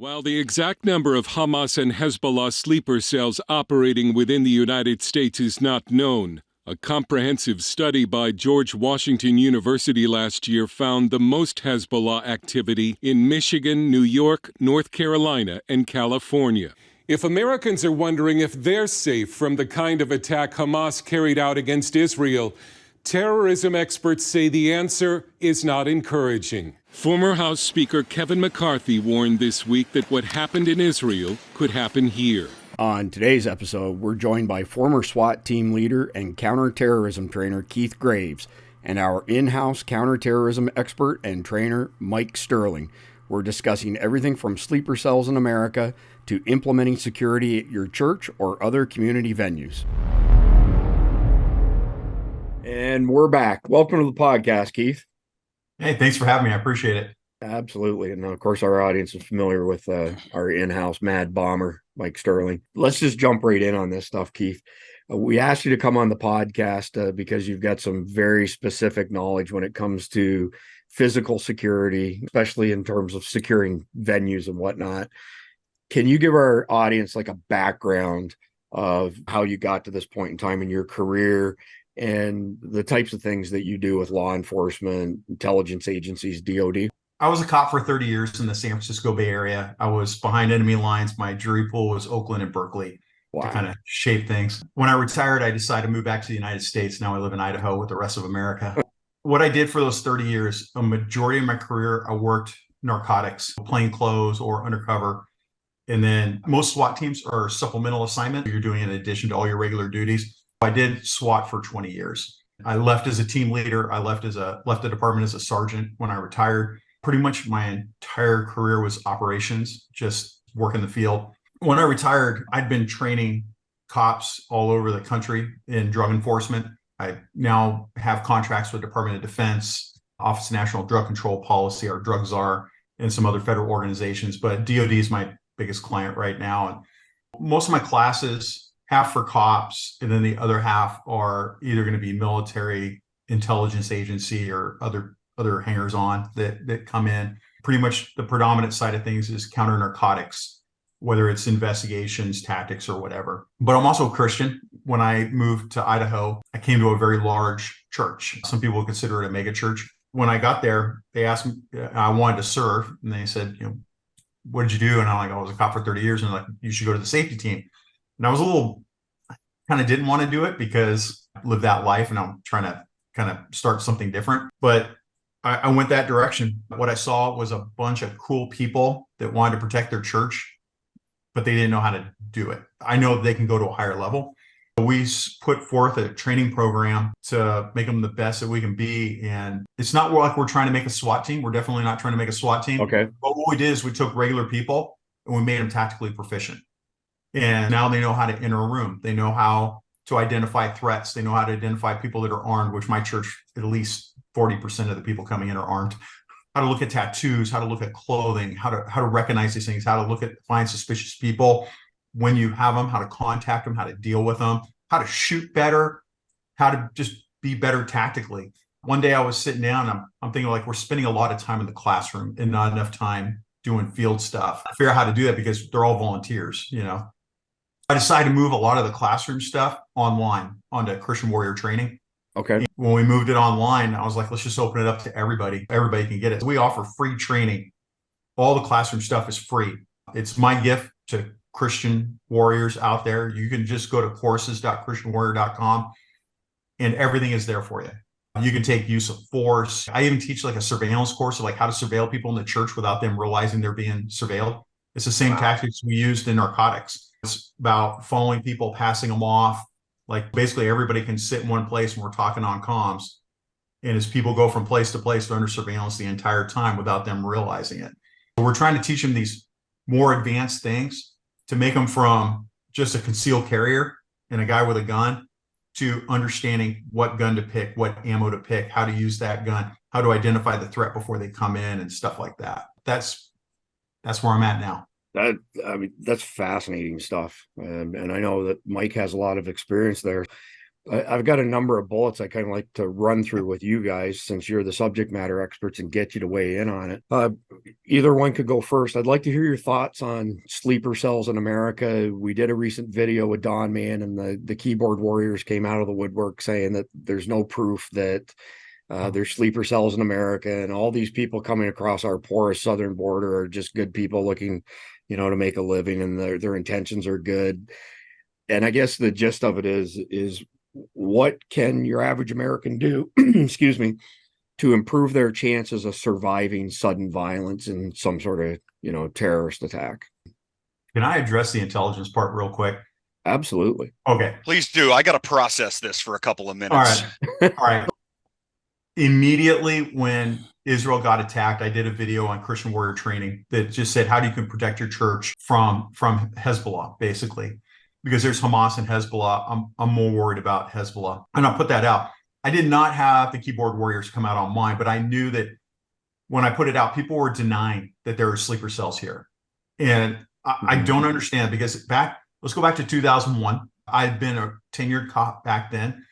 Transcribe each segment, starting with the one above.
While the exact number of Hamas and Hezbollah sleeper cells operating within the United States is not known, a comprehensive study by George Washington University last year found the most Hezbollah activity in Michigan, New York, North Carolina, and California. If Americans are wondering if they're safe from the kind of attack Hamas carried out against Israel, terrorism experts say the answer is not encouraging. Former House Speaker Kevin McCarthy warned this week that what happened in Israel could happen here. On today's episode, we're joined by former SWAT team leader and counterterrorism trainer Keith Graves and our in-house counterterrorism expert and trainer Mike Sterling. We're discussing everything from sleeper cells in America to implementing security at your church or other community venues. And we're back. Welcome to the podcast, Keith. Hey, thanks for having me. I appreciate it. Absolutely. And of course, our audience is familiar with our in-house mad bomber, Mike Sterling. Let's just jump right in on this stuff, Keith. We asked you to come on the podcast because you've got some very specific knowledge when it comes to physical security, especially in terms of securing venues and whatnot. Can you give our audience like a background of how you got to this point in time in your career and the types of things that you do with law enforcement, intelligence agencies, DOD? I was a cop for 30 years in the San Francisco Bay Area. I was behind enemy lines. My jury pool was Oakland and Berkeley. Wow. To kind of shape things. When I retired, I decided to move back to the United States. Now I live in Idaho with the rest of America. What I did for those 30 years, a majority of my career, I worked narcotics, plain clothes or undercover. And then most SWAT teams are supplemental assignment. You're doing in addition to all your regular duties. I did SWAT for 20 years. I left as a team leader. I left the department as a sergeant when I retired. Pretty much my entire career was operations, just work in the field. When I retired, I'd been training cops all over the country in drug enforcement. I now have contracts with Department of Defense, Office of National Drug Control Policy, our drug czar, and some other federal organizations. But DOD is my biggest client right now. And most of my classes, half for cops, and then the other half are either going to be military, intelligence agency, or other hangers on that come in. Pretty much the predominant side of things is counter narcotics, whether it's investigations, tactics, or whatever. But I'm also a Christian. When I moved to Idaho, I came to a very large church. Some people consider it a mega church. When I got there, they asked me, I wanted to serve, and they said, what did you do? And I'm like, I was a cop for 30 years. And they're like, you should go to the safety team. And I was kind of didn't want to do it because I lived that life and I'm trying to kind of start something different. But I went that direction. What I saw was a bunch of cool people that wanted to protect their church, but they didn't know how to do it. I know they can go to a higher level. We put forth a training program to make them the best that we can be. And it's not like we're trying to make a SWAT team. We're definitely not trying to make a SWAT team. Okay. But what we did is we took regular people and we made them tactically proficient. And now they know how to enter a room. They know how to identify threats. They know how to identify people that are armed, which my church, at least 40% of the people coming in are armed. How to look at tattoos, how to look at clothing, how to recognize these things, how to find suspicious people when you have them, how to contact them, how to deal with them, how to shoot better, how to just be better tactically. One day I was sitting down and I'm thinking like we're spending a lot of time in the classroom and not enough time doing field stuff. I figure out how to do that because they're all volunteers, I decided to move a lot of the classroom stuff online onto Christian Warrior Training. Okay. When we moved it online, I was like, let's just open it up to everybody. Everybody can get it. We offer free training. All the classroom stuff is free. It's my gift to Christian warriors out there. You can just go to courses.christianwarrior.com and everything is there for you. You can take use of force. I even teach like a surveillance course of like how to surveil people in the church without them realizing they're being surveilled. It's the same tactics we used in narcotics. It's about following people, passing them off. Like basically everybody can sit in one place and we're talking on comms. And as people go from place to place, they're under surveillance the entire time without them realizing it. So we're trying to teach them these more advanced things to make them from just a concealed carrier and a guy with a gun to understanding what gun to pick, what ammo to pick, how to use that gun, how to identify the threat before they come in and stuff like that. That's where I'm at now. That's fascinating stuff. And I know that Mike has a lot of experience there. I've got a number of bullets I kind of like to run through with you guys, since you're the subject matter experts, and get you to weigh in on it. Either one could go first. I'd like to hear your thoughts on sleeper cells in America. We did a recent video with Don Man, and the keyboard warriors came out of the woodwork saying that there's no proof that there's sleeper cells in America, and all these people coming across our porous southern border are just good people looking, to make a living, and their intentions are good. And I guess the gist of it is what can your average American do, excuse me, to improve their chances of surviving sudden violence in some sort of, terrorist attack? Can I address the intelligence part real quick? Absolutely. Okay. Please do. I got to process this for a couple of minutes. All right. All right. Immediately when Israel got attacked, I did a video on Christian warrior training that just said, how do you can protect your church from Hezbollah, basically. Because there's Hamas and Hezbollah. I'm more worried about Hezbollah. And I'll put that out. I did not have the keyboard warriors come out on mine, but I knew that when I put it out, people were denying that there are sleeper cells here. And I don't understand, because let's go back to 2001. I'd been a tenured cop back then,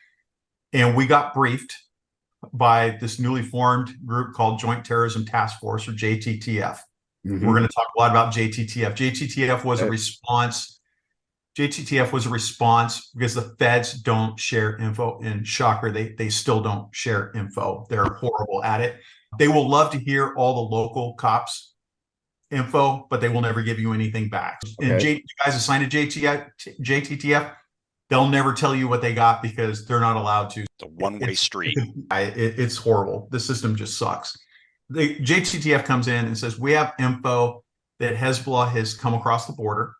and we got briefed by this newly formed group called Joint Terrorism Task Force, or JTTF. We're going to talk a lot about JTTF. JTTF was a response. JTTF was a response because the feds don't share info. And shocker, they still don't share info. They're horrible at it. They will love to hear all the local cops' info, but they will never give you anything back. Okay. And you guys assigned to JTTF, they'll never tell you what they got because they're not allowed to. It's a one-way street. It's horrible. The system just sucks. The JTTF comes in and says, we have info that Hezbollah has come across the border,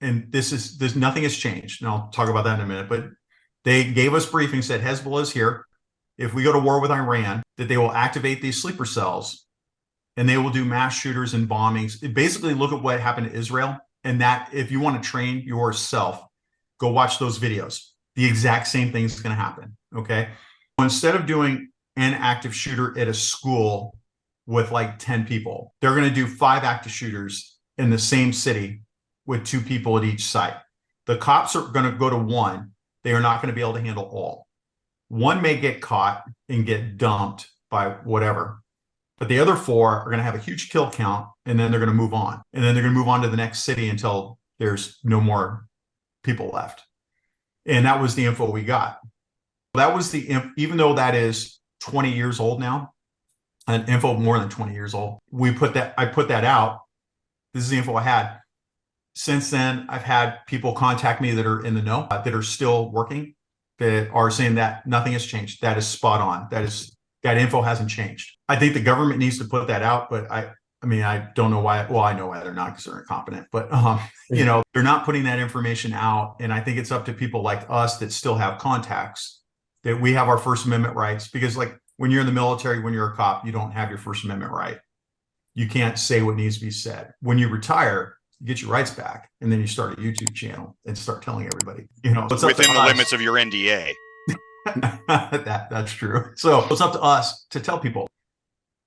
and there's nothing has changed. And I'll talk about that in a minute, but they gave us briefings, said Hezbollah is here. If we go to war with Iran, that they will activate these sleeper cells and they will do mass shooters and bombings. Basically, look at what happened to Israel. And that if you want to train yourself, go watch those videos. The exact same thing is going to happen. Okay. Instead of doing an active shooter at a school with like 10 people, they're going to do 5 active shooters in the same city with 2 people at each site. The cops are going to go to 1. They are not going to be able to handle all. 1 may get caught and get dumped by whatever, but the other 4 are going to have a huge kill count, and then they're going to move on. And then they're going to move on to the next city until there's no people left. And that was the info we got. That was even though that is 20 years old now, and info more than 20 years old, I put that out. This is the info I had. Since then, I've had people contact me that are in the know, that are still working, that are saying that nothing has changed. That is spot on. That info hasn't changed. I think the government needs to put that out, but I don't know why. Well, I know why they're not, because they're incompetent, but they're not putting that information out. And I think it's up to people like us that still have contacts, that we have our First Amendment rights, because like when you're in the military, when you're a cop, you don't have your First Amendment right. You can't say what needs to be said. When you retire, you get your rights back, and then you start a YouTube channel and start telling everybody, within the limits of your NDA. That's true. So it's up to us to tell people.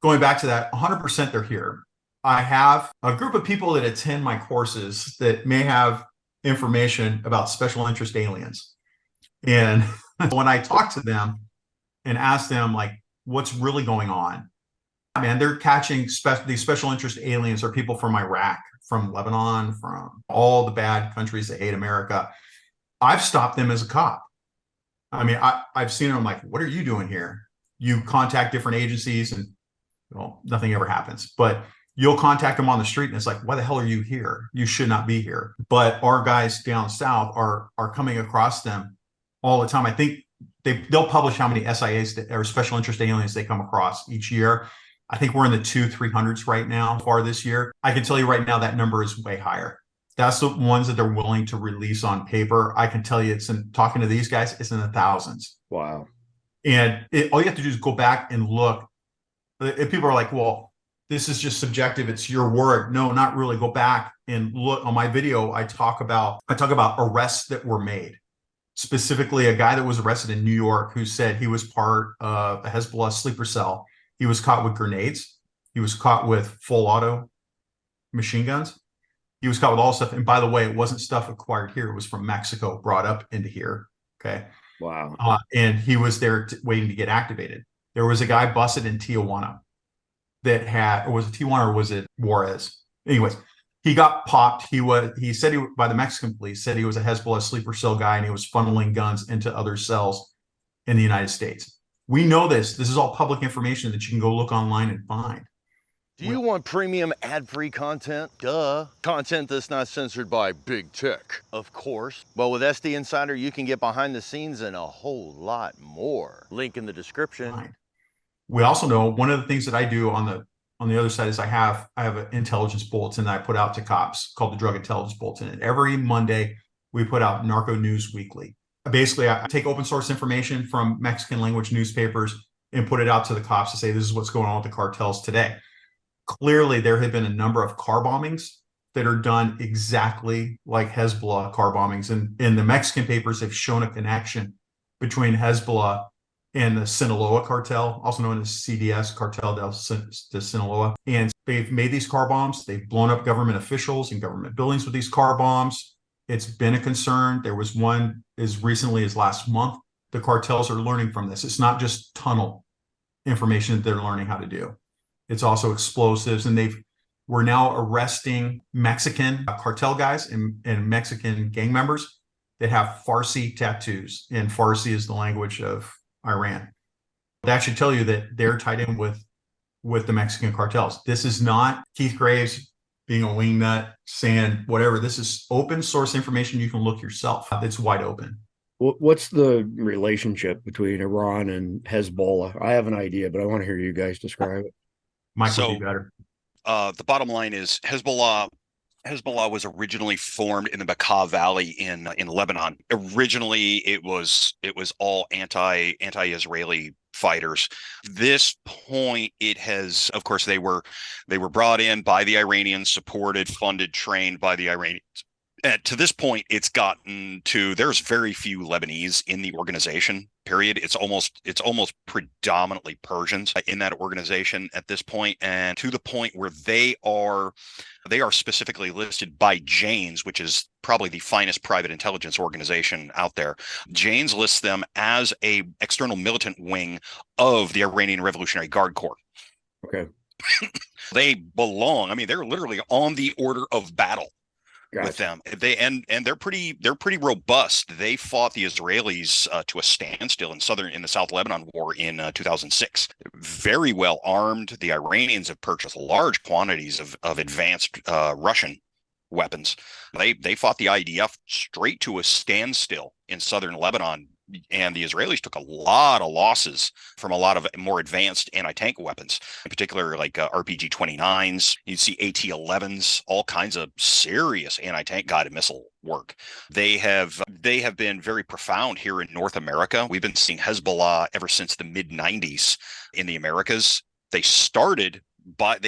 Going back to that, 100% they're here. I have a group of people that attend my courses that may have information about special interest aliens. And when I talk to them and ask them, like, what's really going on, man, they're catching these special interest aliens are people from Iraq, from Lebanon, from all the bad countries that hate America. I've stopped them as a cop. I mean, I've seen them, like, what are you doing here? You contact different agencies and, well, nothing ever happens. But you'll contact them on the street and it's like, why the hell are you here? You should not be here. But our guys down south are coming across them all the time. I think they'll publish how many SIAs or special interest aliens they come across each year. I think we're in the 200-300s right now far this year. I can tell you right now that number is way higher. That's the ones that they're willing to release on paper. I can tell you talking to these guys, it's in the thousands. Wow. And all you have to do is go back and look. If people are like, well, this is just subjective, it's your word. No, not really. Go back and look on my video. I talk about arrests that were made. Specifically, a guy that was arrested in New York who said he was part of a Hezbollah sleeper cell. He was caught with grenades. He was caught with full auto machine guns. He was caught with all stuff. And by the way, it wasn't stuff acquired here. It was from Mexico, brought up into here. Okay. Wow. And he was there waiting to get activated. There was a guy busted in Tijuana that had, or was it Tijuana or was it Juarez? Anyways, he got popped. He said by the Mexican police, said he was a Hezbollah sleeper cell guy and he was funneling guns into other cells in the United States. We know this. This is all public information that you can go look online and find. Do you want premium ad-free content? Duh. Content that's not censored by big tech, of course. Well, with SD Insider, you can get behind the scenes and a whole lot more. Link in the description. We also know one of the things that I do on the other side is I have an intelligence bulletin that I put out to cops called the Drug Intelligence Bulletin. And every Monday we put out Narco News Weekly. Basically, I take open source information from Mexican language newspapers and put it out to the cops to say this is what's going on with the cartels today. Clearly, there have been a number of car bombings that are done exactly like Hezbollah car bombings. And the Mexican papers have shown a connection between Hezbollah and the Sinaloa cartel, also known as CDS, Cartel de Sinaloa. And they've made these car bombs. They've blown up government officials and government buildings with these car bombs. It's been a concern. There was one as recently as last month. The cartels are learning from this. It's not just tunnel information that they're learning how to do. It's also explosives. And we're now arresting Mexican cartel guys and Mexican gang members that have Farsi tattoos. And Farsi is the language of Iran. That should tell you that they're tied in with the Mexican cartels. This is not Keith Graves being a wingnut saying whatever. This is open source information you can look yourself. It's wide open. What's the relationship between Iran and Hezbollah? I have an idea, but I want to hear you guys describe it. Mike would be better. The bottom line is Hezbollah was originally formed in the Bekaa Valley in Lebanon. Originally, it was all anti-Israeli fighters. This point, it has, of course, they were brought in by the Iranians, supported, funded, trained by the Iranians. And to this point, it's gotten to there's very few Lebanese in the organization. Period. It's almost predominantly Persians in that organization at this point, and to the point where they are specifically listed by Jane's, which is probably the finest private intelligence organization out there. Jane's lists them as a external militant wing of the Iranian Revolutionary Guard Corps. Okay. They belong. I mean, they're literally on the order of battle. Gotcha. With them, they're pretty robust. They fought the Israelis to a standstill in the South Lebanon War in 2006. Very well armed. The Iranians have purchased large quantities of advanced Russian weapons. They fought the IDF straight to a standstill in southern Lebanon. And the Israelis took a lot of losses from a lot of more advanced anti-tank weapons, in particular like RPG-29s. You'd see AT-11s, all kinds of serious anti-tank guided missile work. They have been very profound here in North America. We've been seeing Hezbollah ever since the mid-90s in the Americas. They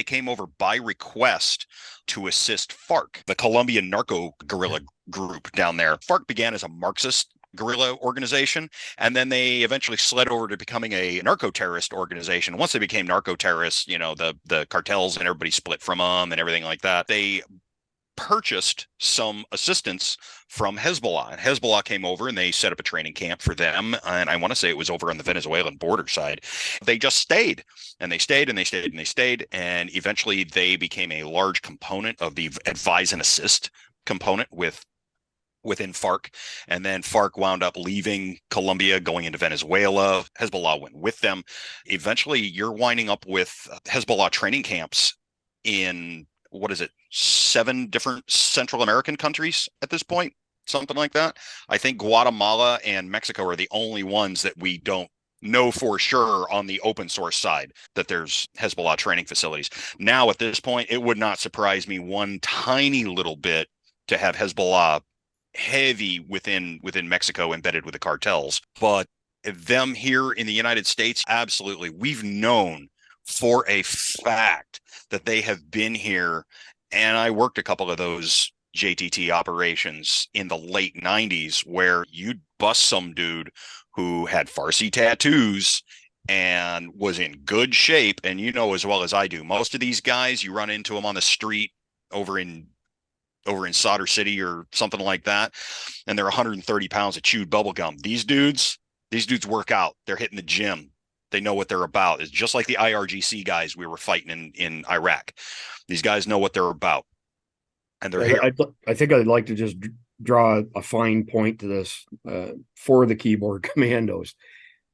came over by request to assist FARC, the Colombian narco guerrilla group down there. FARC began as a Marxist guerrilla organization, and then they eventually slid over to becoming a narco-terrorist organization. Once they became narco-terrorists, the cartels and everybody split from them and everything like that. They purchased some assistance from Hezbollah, and Hezbollah came over and they set up a training camp for them, and I want to say it was over on the Venezuelan border side. They just stayed, and they stayed, and they stayed, and they stayed, and eventually they became a large component of the advise and assist component within FARC, and then FARC wound up leaving Colombia, going into Venezuela. Hezbollah went with them. Eventually, you're winding up with Hezbollah training camps in, 7 different Central American countries at this point, something like that. I think Guatemala and Mexico are the only ones that we don't know for sure on the open source side that there's Hezbollah training facilities. Now, at this point, it would not surprise me one tiny little bit to have Hezbollah heavy within Mexico embedded with the cartels. But them here in the United States, absolutely. We've known for a fact that they have been here, and I worked a couple of those JTT operations in the late 90s where you'd bust some dude who had Farsi tattoos and was in good shape. And as well as I do, most of these guys, you run into them on the street over in over in Solder City or something like that, and they're 130 pounds of chewed bubble gum. These dudes work out. They're hitting the gym. They know what they're about. It's just like the IRGC guys we were fighting in Iraq. These guys know what they're about, and they're here. I think I'd like to just draw a fine point to this for the keyboard commandos.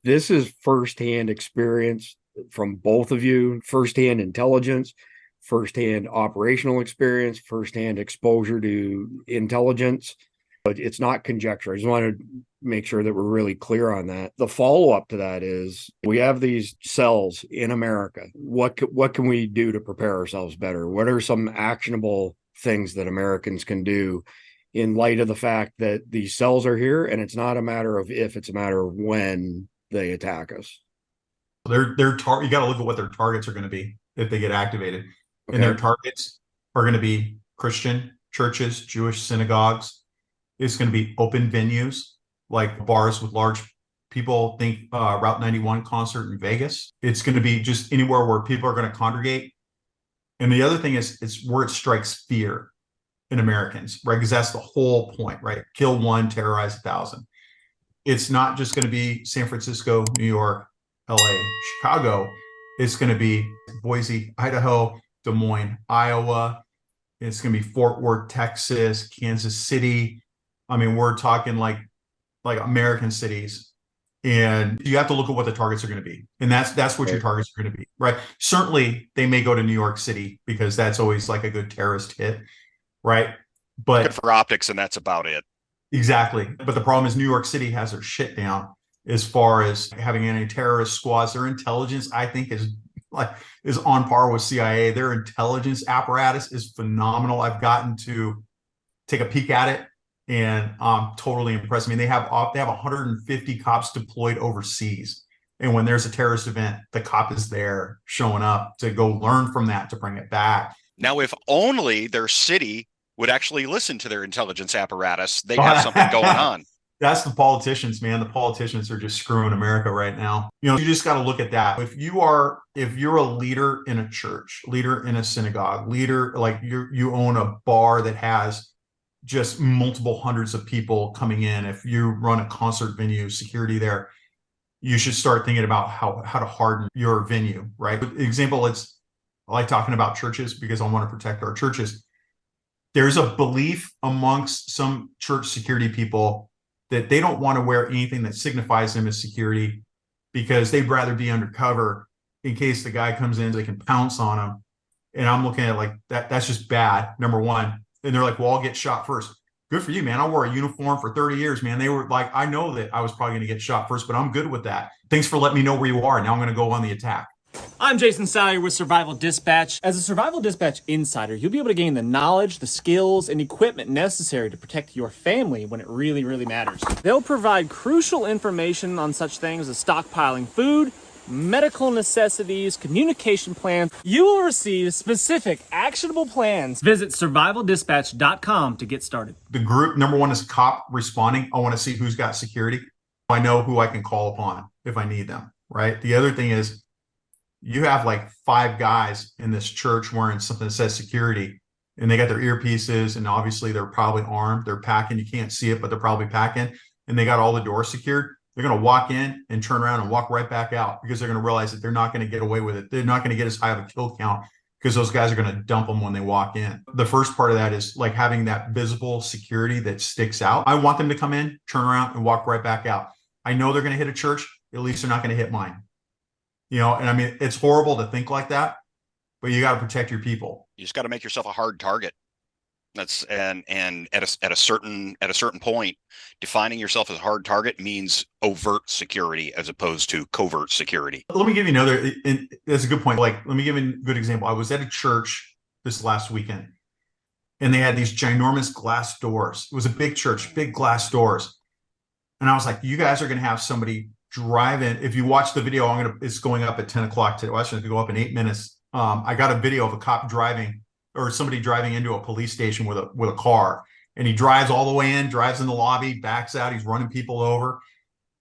This is firsthand experience from both of you, firsthand intelligence, firsthand operational experience, firsthand exposure to intelligence. But it's not conjecture. I just want to make sure that we're really clear on that. The follow-up to that is we have these cells in America. What can we do to prepare ourselves better? What are some actionable things that Americans can do in light of the fact that these cells are here, and it's not a matter of if, it's a matter of when they attack us? You got to look at what their targets are going to be if they get activated. Okay. And their targets are going to be Christian churches, Jewish synagogues. It's going to be open venues like bars with large people. Think Route 91 concert in Vegas. It's going to be just anywhere where people are going to congregate. And the other thing is, it's where it strikes fear in Americans, right? Because that's the whole point, right? Kill one, terrorize 1,000. It's not just going to be San Francisco, New York, LA, Chicago. It's going to be Boise, Idaho, Des Moines, Iowa. It's going to be Fort Worth, Texas, Kansas City. I mean, we're talking like American cities, and you have to look at what the targets are going to be, and that's what your targets are going to be, right? Certainly, they may go to New York City because that's always like a good terrorist hit, right? But good for optics, and that's about it. Exactly. But the problem is New York City has their shit down as far as having anti-terrorist squads. Their intelligence, I think, is on par with CIA. Their intelligence apparatus is phenomenal. I've gotten to take a peek at it, and I'm totally impressed. I mean, they have 150 cops deployed overseas. And when there's a terrorist event, the cop is there showing up to go learn from that, to bring it back. Now, if only their city would actually listen to their intelligence apparatus, they have something going on. That's the politicians, man. The politicians are just screwing America right now. You know, you just got to look at that. If you're a leader in a church, leader in a synagogue, leader, like you own a bar that has just multiple hundreds of people coming in. If you run a concert venue, security there, you should start thinking about how to harden your venue, right? For example, I like talking about churches because I want to protect our churches. There's a belief amongst some church security people that they don't want to wear anything that signifies them as security because they'd rather be undercover in case the guy comes in, they can pounce on him. And I'm looking at it like that's just bad, number one. And they're like, well, I'll get shot first. Good for you, man. I wore a uniform for 30 years, man. They were like, I know that I was probably going to get shot first, but I'm good with that. Thanks for letting me know where you are. Now I'm going to go on the attack. I'm Jason Salyer with Survival Dispatch. As a Survival Dispatch insider, you'll be able to gain the knowledge, the skills, and equipment necessary to protect your family when it really, really matters. They'll provide crucial information on such things as stockpiling food, medical necessities, communication plans. You will receive specific actionable plans. Visit survivaldispatch.com to get started. The group, number one, is cop responding. I want to see who's got security. I know who I can call upon if I need them, right? The other thing is you have like 5 guys in this church wearing something that says security, and they got their earpieces, and obviously they're probably armed. They're packing. You can't see it, but they're probably packing, and they got all the doors secured. They're going to walk in and turn around and walk right back out because they're going to realize that they're not going to get away with it. They're not going to get as high of a kill count because those guys are going to dump them when they walk in. The first part of that is like having that visible security that sticks out. I want them to come in, turn around, and walk right back out. I know they're going to hit a church. At least they're not going to hit mine. You know, and I mean, it's horrible to think like that, but you got to protect your people. You just got to make yourself a hard target. That's and at a certain point, defining yourself as a hard target means overt security as opposed to covert security. Let me give you another. That's a good point. Like, let me give you a good example. I was at a church this last weekend, and they had these ginormous glass doors. It was a big church, big glass doors, and I was like, "You guys are going to have somebody drive in." If you watch the video, it's going up at 10 o'clock today. Well, actually, it's going to go up in 8 minutes. I got a video of a cop driving, or somebody driving into a police station with a car, and he drives all the way in, drives in the lobby, backs out. He's running people over.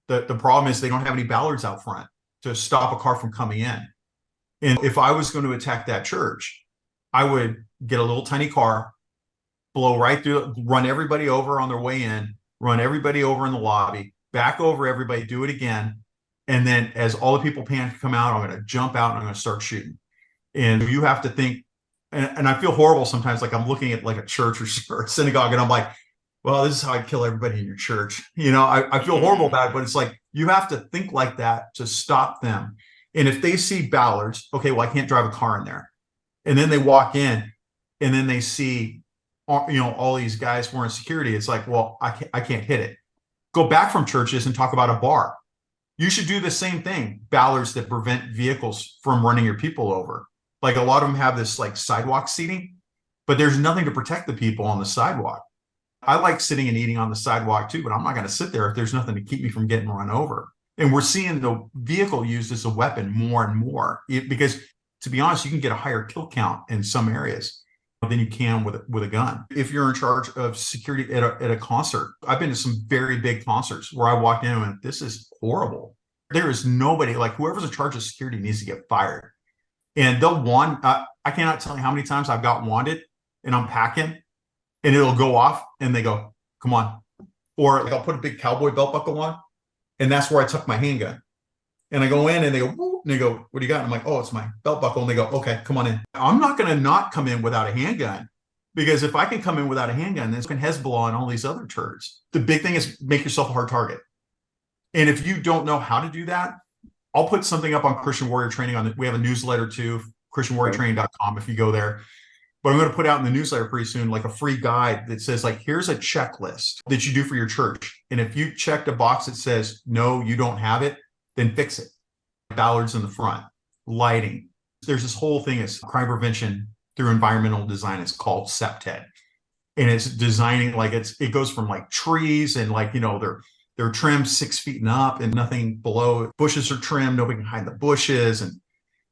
The problem is they don't have any ballards out front to stop a car from coming in. And if I was going to attack that church, I would get a little tiny car, blow right through, run everybody over on their way in, run everybody over in the lobby, back over everybody, do it again. And then as all the people panic to come out, I'm going to jump out and I'm going to start shooting. And you have to think, and I feel horrible sometimes, like I'm looking at like a church or a synagogue and I'm like, well, this is how I kill everybody in your church. I feel horrible about it, but it's like, you have to think like that to stop them. And if they see Ballards, okay, well, I can't drive a car in there. And then they walk in and then they see, all these guys wearing security. It's like, well, I can't hit it. Go back from churches and talk about a bar. You should do the same thing. Ballards that prevent vehicles from running your people over. Like a lot of them have this like sidewalk seating, but there's nothing to protect the people on the sidewalk. I like sitting and eating on the sidewalk too, but I'm not going to sit there if there's nothing to keep me from getting run over. And we're seeing the vehicle used as a weapon more and more because, to be honest, you can get a higher kill count in some areas than you can with a gun. If you're in charge of security at a concert, I've been to some very big concerts where I walked in and went, this is horrible. There is nobody, like whoever's in charge of security needs to get fired. And they'll wand. I cannot tell you how many times I've got wanded and I'm packing and it'll go off and they go, come on. Or like I'll put a big cowboy belt buckle on and that's where I tuck my handgun. And I go in and they go, whoop, and they go, what do you got? And I'm like, oh, it's my belt buckle. And they go, okay, come on in. I'm not going to not come in without a handgun, because if I can come in without a handgun, then it's been Hezbollah and all these other turds. The big thing is make yourself a hard target. And if you don't know how to do that, I'll put something up on Christian Warrior Training on it. We have a newsletter too, christianwarriortraining.com if you go there. But I'm going to put out in the newsletter pretty soon, like a free guide that says like, here's a checklist that you do for your church. And if you checked a box that says, no, you don't have it, then fix it. Ballards in the front, lighting. There's this whole thing is crime prevention through environmental design. It's called SEPTED. And it's designing like it goes from like trees and like, they're trimmed 6 feet and up and nothing below. Bushes are trimmed. Nobody can hide the bushes, and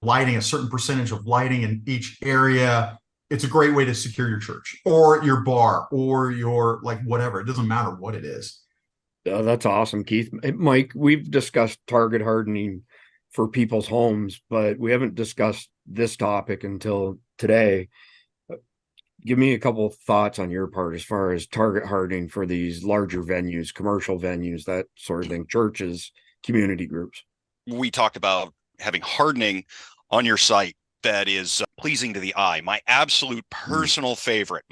lighting, a certain percentage of lighting in each area. It's a great way to secure your church or your bar or your like whatever. It doesn't matter what it is. That's awesome, Keith. Mike, we've discussed target hardening for people's homes, but we haven't discussed this topic until today. Give me a couple of thoughts on your part as far as target hardening for these larger venues, commercial venues, that sort of thing, churches, community groups. We talked about having hardening on your site that is pleasing to the eye. My absolute personal favorite,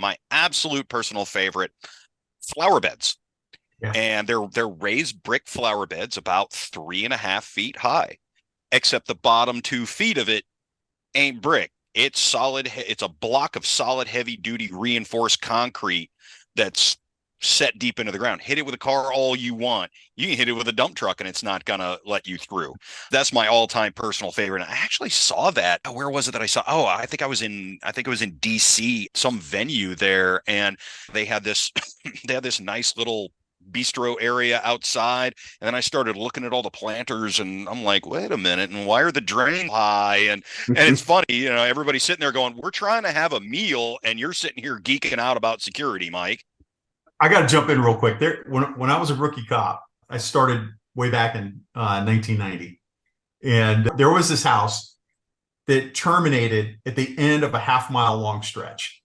flower beds. Yeah. And they're raised brick flower beds about 3.5 feet high, except the bottom 2 feet of it ain't brick. It's solid. It's a block of solid, heavy duty reinforced concrete that's set deep into the ground. Hit it with a car all you want. You can hit it with a dump truck and it's not going to let you through. That's my all-time personal favorite. And I actually saw that. Where was it that I saw? Oh, I think it was in DC, some venue there. And they had this, nice little bistro area outside, and then I started looking at all the planters and I'm like, wait a minute, and why are the drains high? And it's funny, everybody's sitting there going, we're trying to have a meal and you're sitting here geeking out about security, Mike. I got to jump in real quick there. When I was a rookie cop, I started way back in 1990, and there was this house that terminated at the end of a half-mile long stretch.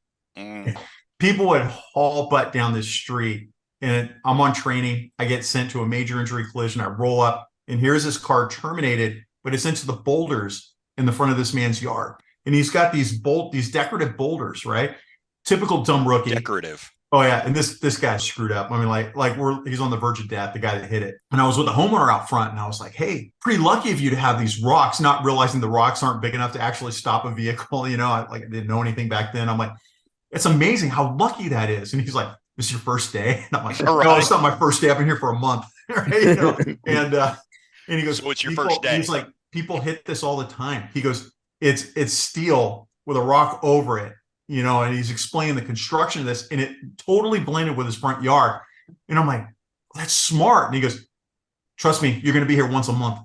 People would haul butt down this street. And I'm on training. I get sent to a major injury collision. I roll up, and here's this car terminated, but it's into the boulders in the front of this man's yard. And he's got these decorative boulders, right? Typical dumb rookie. Decorative. Oh yeah, and this guy screwed up. I mean, he's on the verge of death, the guy that hit it. And I was with the homeowner out front, and I was like, "Hey, pretty lucky of you to have these rocks," not realizing the rocks aren't big enough to actually stop a vehicle. I didn't know anything back then. I'm like, "It's amazing how lucky that is." And he's like, "This is your first day?" And I'm like, "No, it's not my first day. I've been here for a month." Right? And he goes, "So it's your first day?" He's like, "People hit this all the time." He goes, "It's steel with a rock over it." And he's explaining the construction of this, and it totally blended with his front yard. And I'm like, that's smart. And he goes, "Trust me, you're going to be here once a month."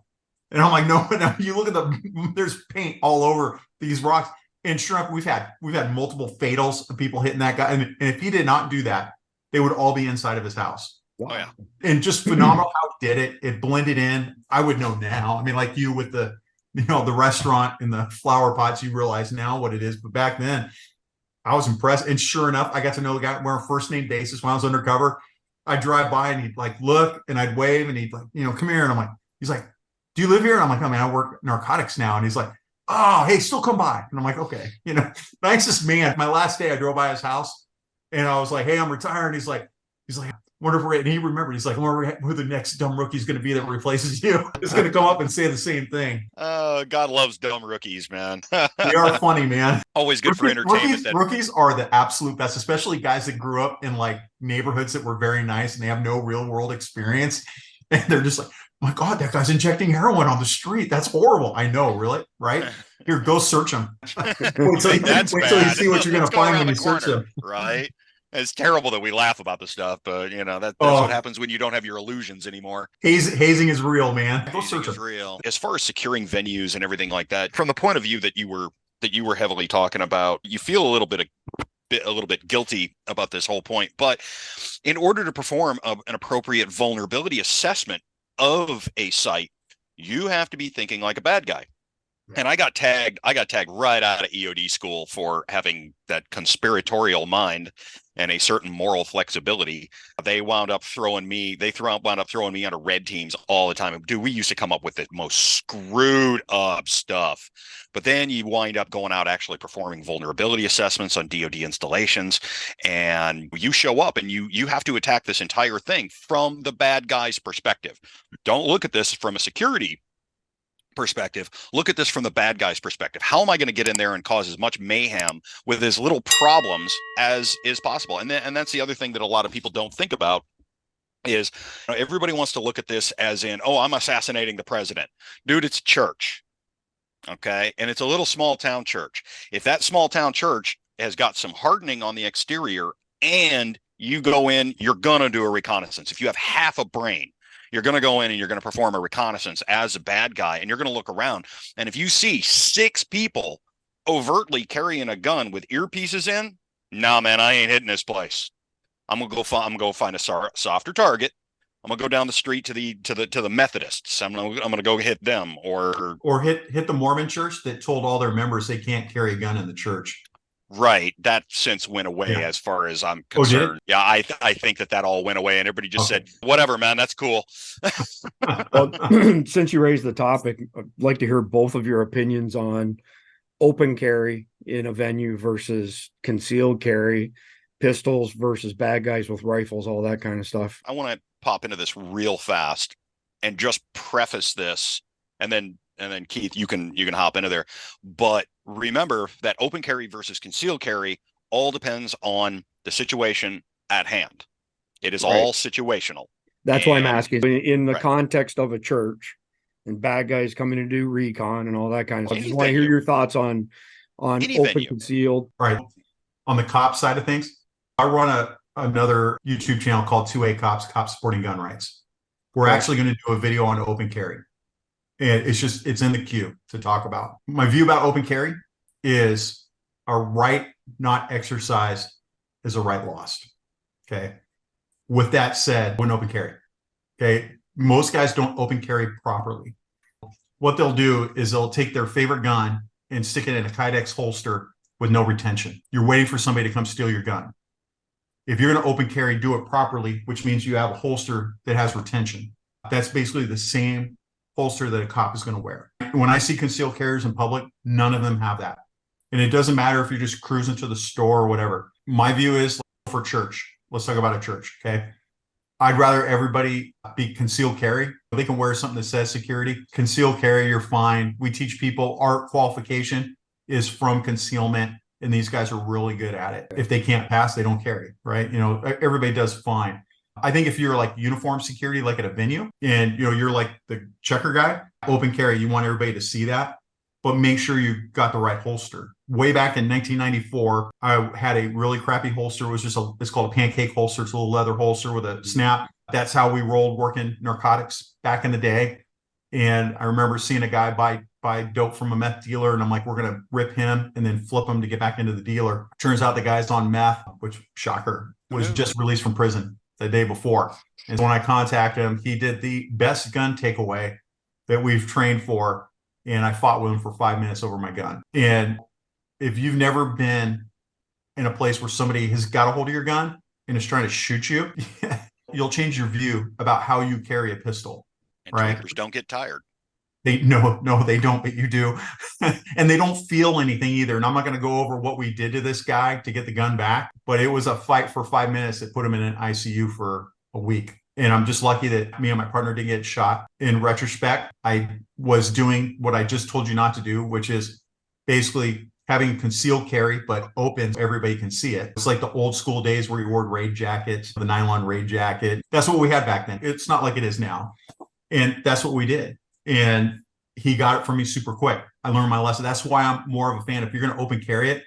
And I'm like, no, you look at there's paint all over these rocks. And sure enough, we've had multiple fatals of people hitting that guy. And if he did not do that, they would all be inside of his house. Wow. Oh, yeah. And just phenomenal how it did it. It blended in. I would know now. I mean, like you with the restaurant and the flower pots, you realize now what it is. But back then, I was impressed. And sure enough, I got to know the guy. We're on a first name basis when I was undercover. I'd drive by and he'd like look and I'd wave and he'd like, come here. And I'm like, he's like, do you live here? And I'm like, oh man, I work narcotics now. And he's like, oh, hey, still come by. And I'm like, okay, nicest man. My last day, I drove by his house and I was like, hey, I'm retired. He's like, wonder if we're, and he remembered, he's like, I wonder who the next dumb rookie is going to be that replaces you. It's going to come up and say the same thing. God loves dumb rookies, man. They are funny, man. Always good for entertainment. Rookies are the absolute best, especially guys that grew up in like neighborhoods that were very nice and they have no real world experience. And they're just like, my God, that guy's injecting heroin on the street. That's horrible. I know, really? Right? Here, go search him. wait till you see what you're going to find when you search him. Right? It's terrible that we laugh about the stuff, but that's what happens when you don't have your illusions anymore. Hazing is real, man. Go search it. Real. As far as securing venues and everything like that, from the point of view that you were heavily talking about, you feel a little bit guilty about this whole point. But in order to perform an appropriate vulnerability assessment of a site, you have to be thinking like a bad guy. And I got tagged right out of EOD school for having that conspiratorial mind and a certain moral flexibility. They wound up throwing me onto red teams all the time. Dude, we used to come up with the most screwed up stuff. But then you wind up going out actually performing vulnerability assessments on DoD installations, and you show up and you have to attack this entire thing from the bad guy's perspective. Don't look at this from a security perspective. Look at this from the bad guy's perspective. How am I going to get in there and cause as much mayhem with as little problems as is possible? And that's the other thing that a lot of people don't think about is everybody wants to look at this as in, oh, I'm assassinating the president. Dude, it's church. Okay. And it's a little small town church. If that small town church has got some hardening on the exterior and you go in, you're going to do a reconnaissance. If you have half a brain, you're going to go in and you're going to perform a reconnaissance as a bad guy, and you're going to look around. And if you see 6 people overtly carrying a gun with earpieces in, nah, man, I ain't hitting this place. I'm going to go find a softer target. I'm going to go down the street to the Methodists. I'm going to go hit them or hit the Mormon church that told all their members they can't carry a gun in the church. Right. That since went away as far as I'm concerned. Yeah, I think that all went away and everybody just said, whatever, man, that's cool. Well, since you raised the topic, I'd like to hear both of your opinions on open carry in a venue versus concealed carry, pistols versus bad guys with rifles, all that kind of stuff. I want to pop into this real fast and just preface this, and then Keith, you can hop into there. But remember that open carry versus concealed carry all depends on the situation at hand. It is all situational. That's why I'm asking. In the context of a church and bad guys coming to do recon and all that kind of stuff. I just want to hear your thoughts on open, concealed. Right. On the cop side of things, I run another YouTube channel called 2A Cops Supporting Gun Rights. We're actually going to do a video on open carry. And it's in the queue to talk about. My view about open carry is a right not exercised is a right lost. Okay. With that said, when open carry, okay, most guys don't open carry properly. What they'll do is they'll take their favorite gun and stick it in a Kydex holster with no retention. You're waiting for somebody to come steal your gun. If you're going to open carry, do it properly, which means you have a holster that has retention. That's basically the same holster that a cop is going to wear. When I see concealed carriers in public, none of them have that. And it doesn't matter if you're just cruising to the store or whatever. My view is for church. Let's talk about a church, okay? I'd rather everybody be concealed carry. They can wear something that says security. Concealed carry, you're fine. We teach people our qualification is from concealment, and these guys are really good at it. If they can't pass, they don't carry, right? Everybody does fine. I think if you're like uniform security, like at a venue, and you're like the checker guy, open carry, you want everybody to see that, but make sure you got the right holster. Way back in 1994, I had a really crappy holster. It was it's called a pancake holster. It's a little leather holster with a snap. That's how we rolled working narcotics back in the day. And I remember seeing a guy buy dope from a meth dealer, and I'm like, we're going to rip him and then flip him to get back into the dealer. Turns out the guy's on meth, which, shocker, was just released from prison the day before. And when I contacted him, he did the best gun takeaway that we've trained for. And I fought with him for 5 minutes over my gun. And if you've never been in a place where somebody has got a hold of your gun and is trying to shoot you, you'll change your view about how you carry a pistol. And right? tweakers don't get tired. They they don't, but you do. And they don't feel anything either. And I'm not going to go over what we did to this guy to get the gun back, but it was a fight for 5 minutes that put him in an ICU for a week. And I'm just lucky that me and my partner didn't get shot. In retrospect, I was doing what I just told you not to do, which is basically having concealed carry, but open so everybody can see it. It's like the old school days where you wore raid jackets, the nylon raid jacket. That's what we had back then. It's not like it is now. And that's what we did. And he got it from me super quick. I learned my lesson. That's why I'm more of a fan. If you're going to open carry it,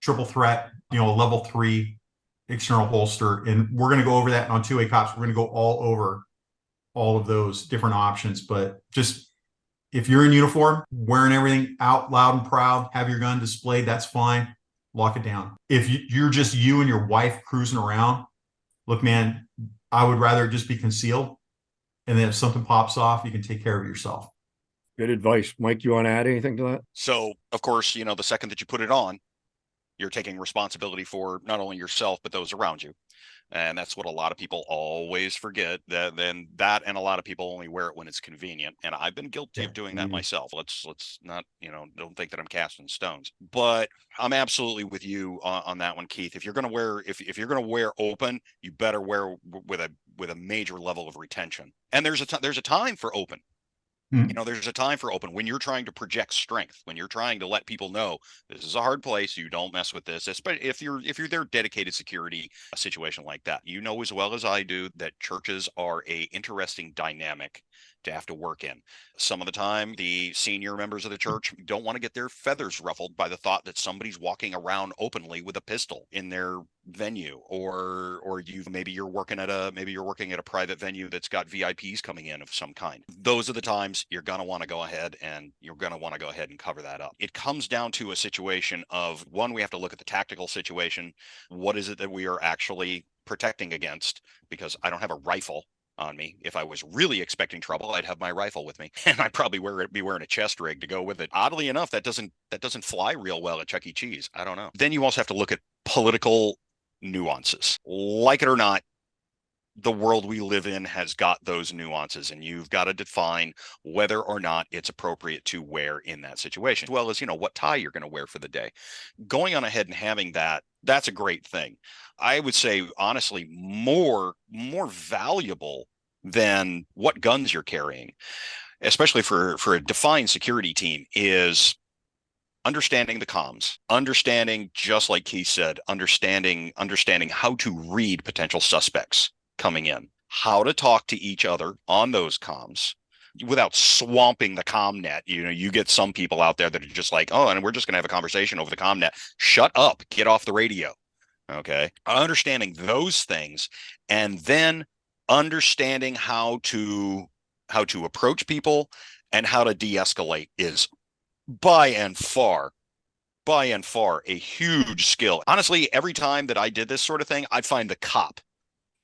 triple threat, a level 3 external holster. And we're going to go over that on 2A Cops. We're going to go all over all of those different options. But just if you're in uniform, wearing everything out loud and proud, have your gun displayed, that's fine. Lock it down. If you're just you and your wife cruising around, look, man, I would rather just be concealed. And then if something pops off, you can take care of yourself. Good advice. Mike, you want to add anything to that? So, of course, the second that you put it on, you're taking responsibility for not only yourself, but those around you. And that's what a lot of people always forget, that and a lot of people only wear it when it's convenient. And I've been guilty of doing that myself. Let's not, don't think that I'm casting stones, but I'm absolutely with you on that one, Keith. If you're going to wear, if you're going to wear open, you better wear with a major level of retention. And there's a time for open. There's a time for open when you're trying to project strength, when you're trying to let people know this is a hard place. You don't mess with this, especially if you're their dedicated security, a situation like that. As well as I do that churches are a interesting dynamic to have to work in. Some of the time, the senior members of the church don't want to get their feathers ruffled by the thought that somebody's walking around openly with a pistol in their venue, or maybe you're working at a private venue that's got VIPs coming in of some kind. Those are the times you're going to want to go ahead and cover that up. It comes down to a situation of, one, we have to look at the tactical situation. What is it that we are actually protecting against? Because I don't have a rifle on me. If I was really expecting trouble, I'd have my rifle with me, and I'd probably be wearing a chest rig to go with it. Oddly enough, that doesn't fly real well at Chuck E. Cheese. I don't know. Then you also have to look at political nuances. Like it or not, the world we live in has got those nuances, and you've got to define whether or not it's appropriate to wear in that situation, as well as what tie you're going to wear for the day. Going on ahead and having that's a great thing. I would say, honestly, more valuable than what guns you're carrying, especially for a defined security team, is understanding the comms, understanding, just like Keith said, understanding how to read potential suspects coming in, how to talk to each other on those comms without swamping the comm net. You get some people out there that are just like, oh, and we're just going to have a conversation over the comm net. Shut up, get off the radio. Okay. Understanding those things, and then understanding how to approach people and how to de-escalate is by and far a huge skill. Honestly, every time that I did this sort of thing, I'd find the cop.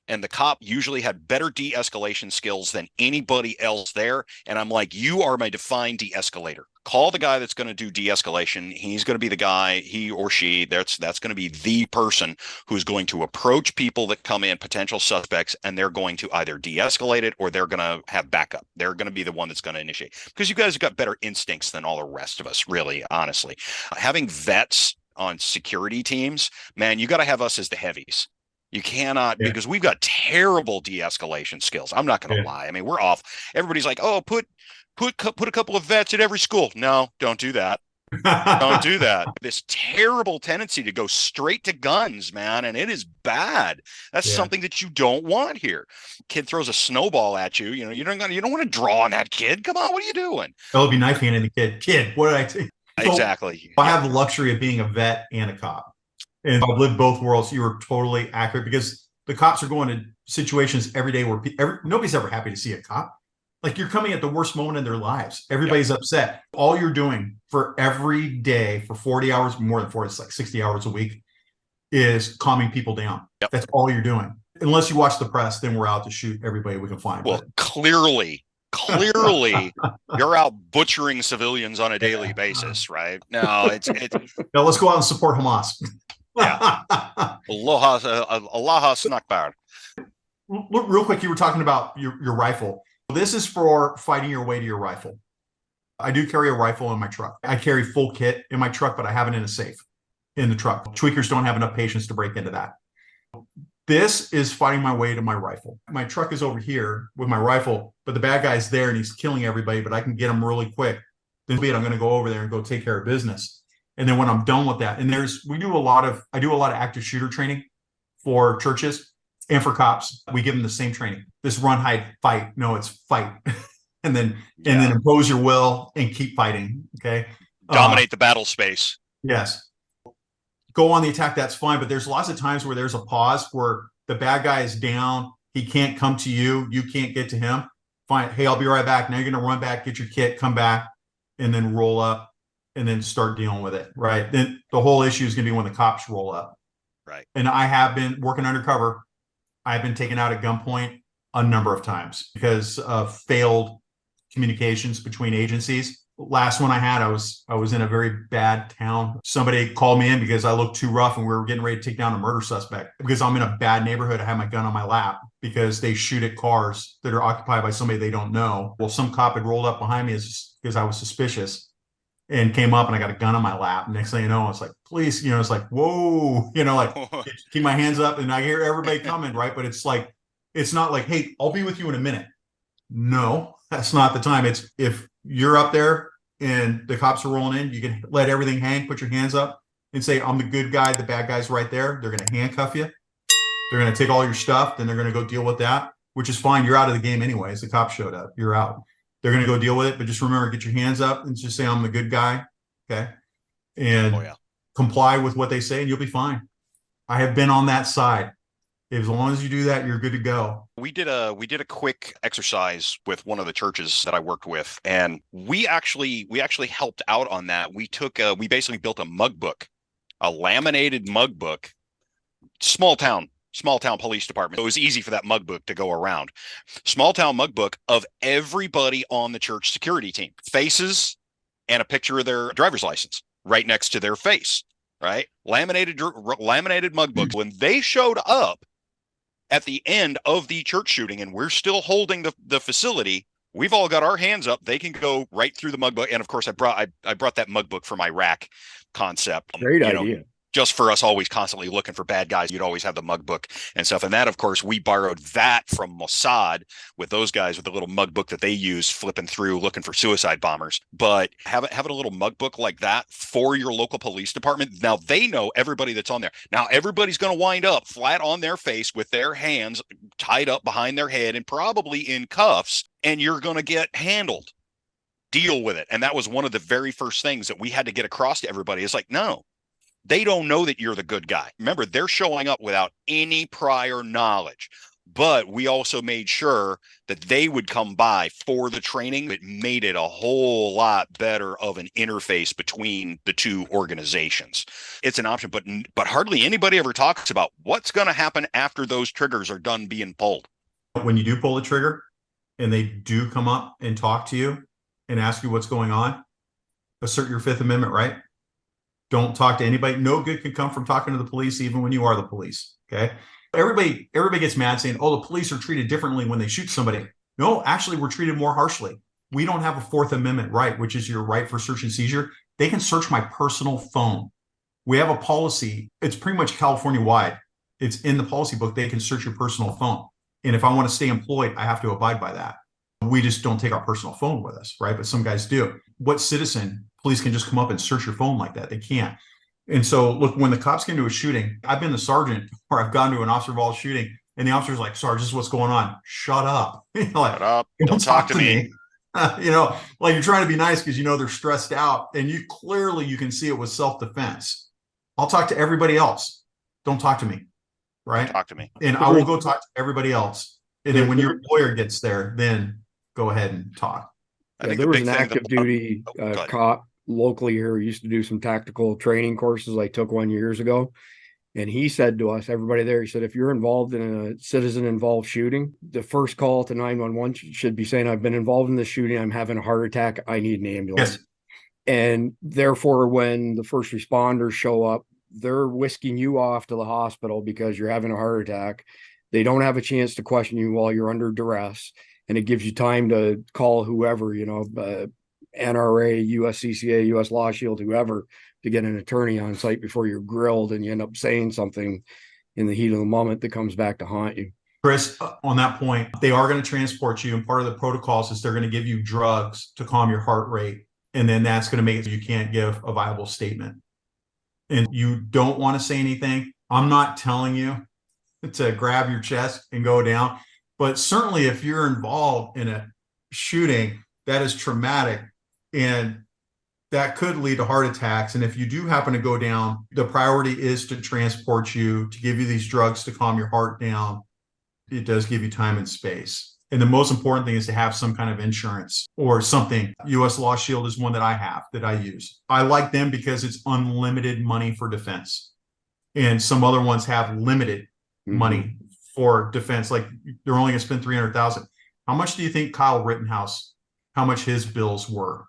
And the cop usually had better de-escalation skills than anybody else there. And I'm like, you are my defined de-escalator. Call the guy that's going to do de-escalation. He's going to be the guy, he or she, that's going to be the person who's going to approach people that come in, potential suspects, and they're going to either de-escalate it or they're going to have backup. They're going to be the one that's going to initiate. Because you guys have got better instincts than all the rest of us, really, honestly. Having vets on security teams, man, you got to have us as the heavies. You cannot, because we've got terrible de-escalation skills. I'm not going to lie. I mean, we're off. Everybody's like, oh, put a couple of vets at every school. No, don't do that. Don't do that. This terrible tendency to go straight to guns, man, and it is bad. That's something that you don't want here. Kid throws a snowball at you. You don't want to draw on that kid. Come on, what are you doing? I'll be knife handing the kid. Kid, what did I say? Exactly. So I have the luxury of being a vet and a cop. And I've lived both worlds. You were totally accurate, because the cops are going to situations every day where nobody's ever happy to see a cop. Like, you're coming at the worst moment in their lives. Everybody's upset. All you're doing for every day for 40 hours, more than 40, it's like 60 hours a week, is calming people down. Yep. That's all you're doing. Unless you watch the press, then we're out to shoot everybody we can find. Well, clearly, you're out butchering civilians on a daily basis, right? No, it's now let's go out and support Hamas. Aloha Snakbar. Look, real quick, you were talking about your rifle. This is for fighting your way to your rifle. I do carry a rifle in my truck. I carry full kit in my truck, but I have it in a safe in the truck. Tweakers don't have enough patience to break into that. This is fighting my way to my rifle. My truck is over here with my rifle, but the bad guy's there and he's killing everybody, but I can get him really quick. Then I'm going to go over there and go take care of business. And then when I'm done with that, and I do a lot of active shooter training for churches and for cops. We give them the same training. This run, hide, fight. No, it's fight. and then impose your will and keep fighting. Okay. Dominate the battle space. Yes. Go on the attack, that's fine. But there's lots of times where there's a pause where the bad guy is down. He can't come to you. You can't get to him. Fine. Hey, I'll be right back. Now you're going to run back, get your kit, come back, and then roll up and then start dealing with it. Right. Then the whole issue is going to be when the cops roll up. Right. And I have been working undercover. I've been taken out at gunpoint a number of times because of failed communications between agencies. Last one I had, I was in a very bad town. Somebody called me in because I looked too rough and we were getting ready to take down a murder suspect. Because I'm in a bad neighborhood, I have my gun on my lap because they shoot at cars that are occupied by somebody they don't know. Well, some cop had rolled up behind me because I was suspicious and came up and I got a gun on my lap. Next thing you know, it's like, police, it's like, whoa, like keep my hands up and I hear everybody coming, right? But it's like, it's not like, hey, I'll be with you in a minute. No, that's not the time. It's if you're up there and the cops are rolling in, you can let everything hang, put your hands up and say, I'm the good guy. The bad guy's right there. They're going to handcuff you. They're going to take all your stuff. Then they're going to go deal with that, which is fine. You're out of the game anyways. The cops showed up. You're out. They're going to go deal with it. But just remember, get your hands up and just say, I'm the good guy. Okay. And comply with what they say and you'll be fine. I have been on that side. As long as you do that, you're good to go. We did a quick exercise with one of the churches that I worked with, and we actually helped out on that. We basically built a mug book, a laminated mug book, small town police department. So it was easy for that mug book to go around. Small town mug book of everybody on the church security team, faces and a picture of their driver's license right next to their face, right? Laminated mug books. When they showed up at the end of the church shooting and we're still holding the facility, we've all got our hands up. They can go right through the mug book. And of course I brought that mug book from Iraq concept. Great idea. Just for us always constantly looking for bad guys, you'd always have the mug book and stuff. And that, of course, we borrowed that from Mossad with those guys with the little mug book that they use, flipping through, looking for suicide bombers. But having a little mug book like that for your local police department, now they know everybody that's on there. Now everybody's going to wind up flat on their face with their hands tied up behind their head and probably in cuffs, and you're going to get handled. Deal with it. And that was one of the very first things that we had to get across to everybody. It's like, no. They don't know that you're the good guy. Remember, they're showing up without any prior knowledge. But we also made sure that they would come by for the training. It made it a whole lot better of an interface between the two organizations. It's an option, but hardly anybody ever talks about what's going to happen after those triggers are done being pulled. When you do pull the trigger and they do come up and talk to you and ask you what's going on, assert your Fifth Amendment right. Don't talk to anybody. No good can come from talking to the police, even when you are the police. Okay. Everybody gets mad saying, oh, the police are treated differently when they shoot somebody. No, actually, we're treated more harshly. We don't have a Fourth Amendment right, which is your right for search and seizure. They can search my personal phone. We have a policy. It's pretty much California wide. It's in the policy book. They can search your personal phone. And if I want to stay employed, I have to abide by that. We just don't take our personal phone with us, right? But some guys do. What citizen? Police can just come up and search your phone like that. They can't. And so, look, when the cops get into a shooting, I've been the sergeant or I've gone to an officer-involved shooting, and the officer's like, Sarge, this is what's going on. Shut up. Like, shut up. Don't talk to me. Like you're trying to be nice because they're stressed out. And you can see it was self-defense. I'll talk to everybody else. Don't talk to me. Right? Don't talk to me. And I will go talk to everybody else. And then when your lawyer gets there, then go ahead and talk. I think there was an active duty cop locally here who used to do some tactical training courses. I took one years ago, and he said to us, everybody there, he said, if you're involved in a citizen involved shooting, the first call to 911 should be saying, I've been involved in this shooting. I'm having a heart attack. I need an ambulance. Yes. And therefore, when the first responders show up, they're whisking you off to the hospital because you're having a heart attack. They don't have a chance to question you while you're under duress. And it gives you time to call whoever, NRA, USCCA, US Law Shield, whoever, to get an attorney on site before you're grilled and you end up saying something in the heat of the moment that comes back to haunt you. Chris, on that point, they are going to transport you, and part of the protocols is they're going to give you drugs to calm your heart rate, and then that's going to make it so you can't give a viable statement. And you don't want to say anything. I'm not telling you to grab your chest and go down, but certainly if you're involved in a shooting, that is traumatic, and that could lead to heart attacks. And if you do happen to go down, the priority is to transport you, to give you these drugs to calm your heart down. It does give you time and space. And the most important thing is to have some kind of insurance or something. US Law Shield is one that I use. I like them because it's unlimited money for defense. And some other ones have limited money for defense. Like they're only going to spend $300,000. How much do you think Kyle Rittenhouse, how much his bills were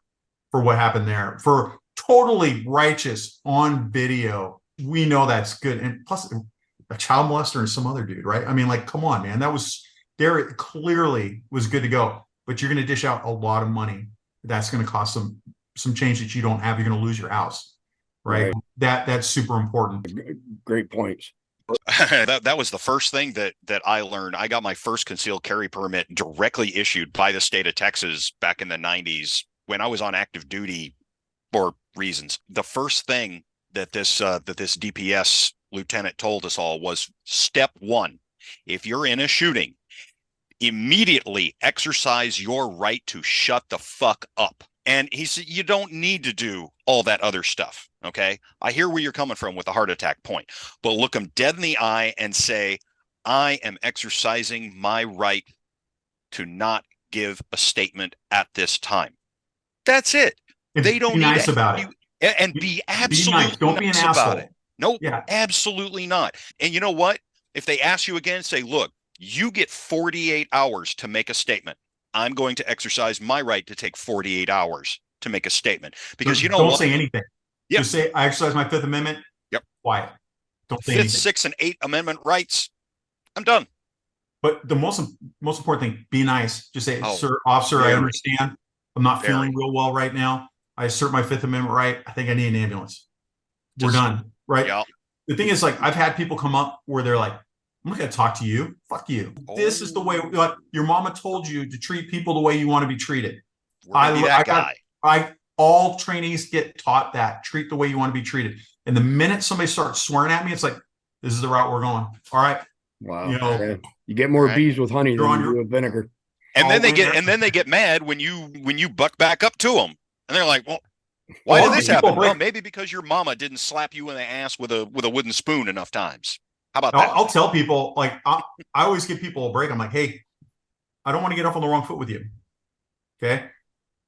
for what happened there? For totally righteous on video. We know that's good. And plus, a child molester and some other dude, right? I mean, like, come on, man. That was there. It clearly was good to go, but you're going to dish out a lot of money. That's going to cost some change that you don't have. You're going to lose your house, right? That's super important. Great points. That was the first thing that I learned. I got my first concealed carry permit directly issued by the state of Texas back in the 90s when I was on active duty for reasons. The first thing that this DPS lieutenant told us all was step one. If you're in a shooting, immediately exercise your right to shut the fuck up. And he said, you don't need to do all that other stuff. Okay. I hear where you're coming from with the heart attack point, but look them dead in the eye and say, I am exercising my right to not give a statement at this time. That's it. And they don't be need nice about it. And be absolutely nice. Don't be an asshole about it. Nope, absolutely not. And you know what? If they ask you again, say, look, you get 48 hours to make a statement. I'm going to exercise my right to take 48 hours to make a statement. Because you know don't what? Say anything. Yep. Just say, I exercise my Fifth Amendment. Yep. Quiet. Don't say Fifth, anything. Sixth, and Eighth Amendment rights. I'm done. But the most important thing, be nice. Just say, sir, officer, I understand. I'm not feeling real well right now. I assert my Fifth Amendment right. I think I need an ambulance. We're done. Right. Yeah. The thing is, like, I've had people come up where they're like, I'm not going to talk to you. Fuck you. Oh. This is the way, like, your mama told you to treat people the way you want to be treated. All trainees get taught that. Treat the way you want to be treated. And the minute somebody starts swearing at me, it's like, this is the route we're going. All right. Wow. You get more bees with honey than you do with vinegar. And then they get mad when you buck back up to them. And they're like, well, why did this happen? Well, maybe because your mama didn't slap you in the ass with a wooden spoon enough times. How about that? I'll tell people, like, I always give people a break. I'm like, hey, I don't want to get off on the wrong foot with you. Okay.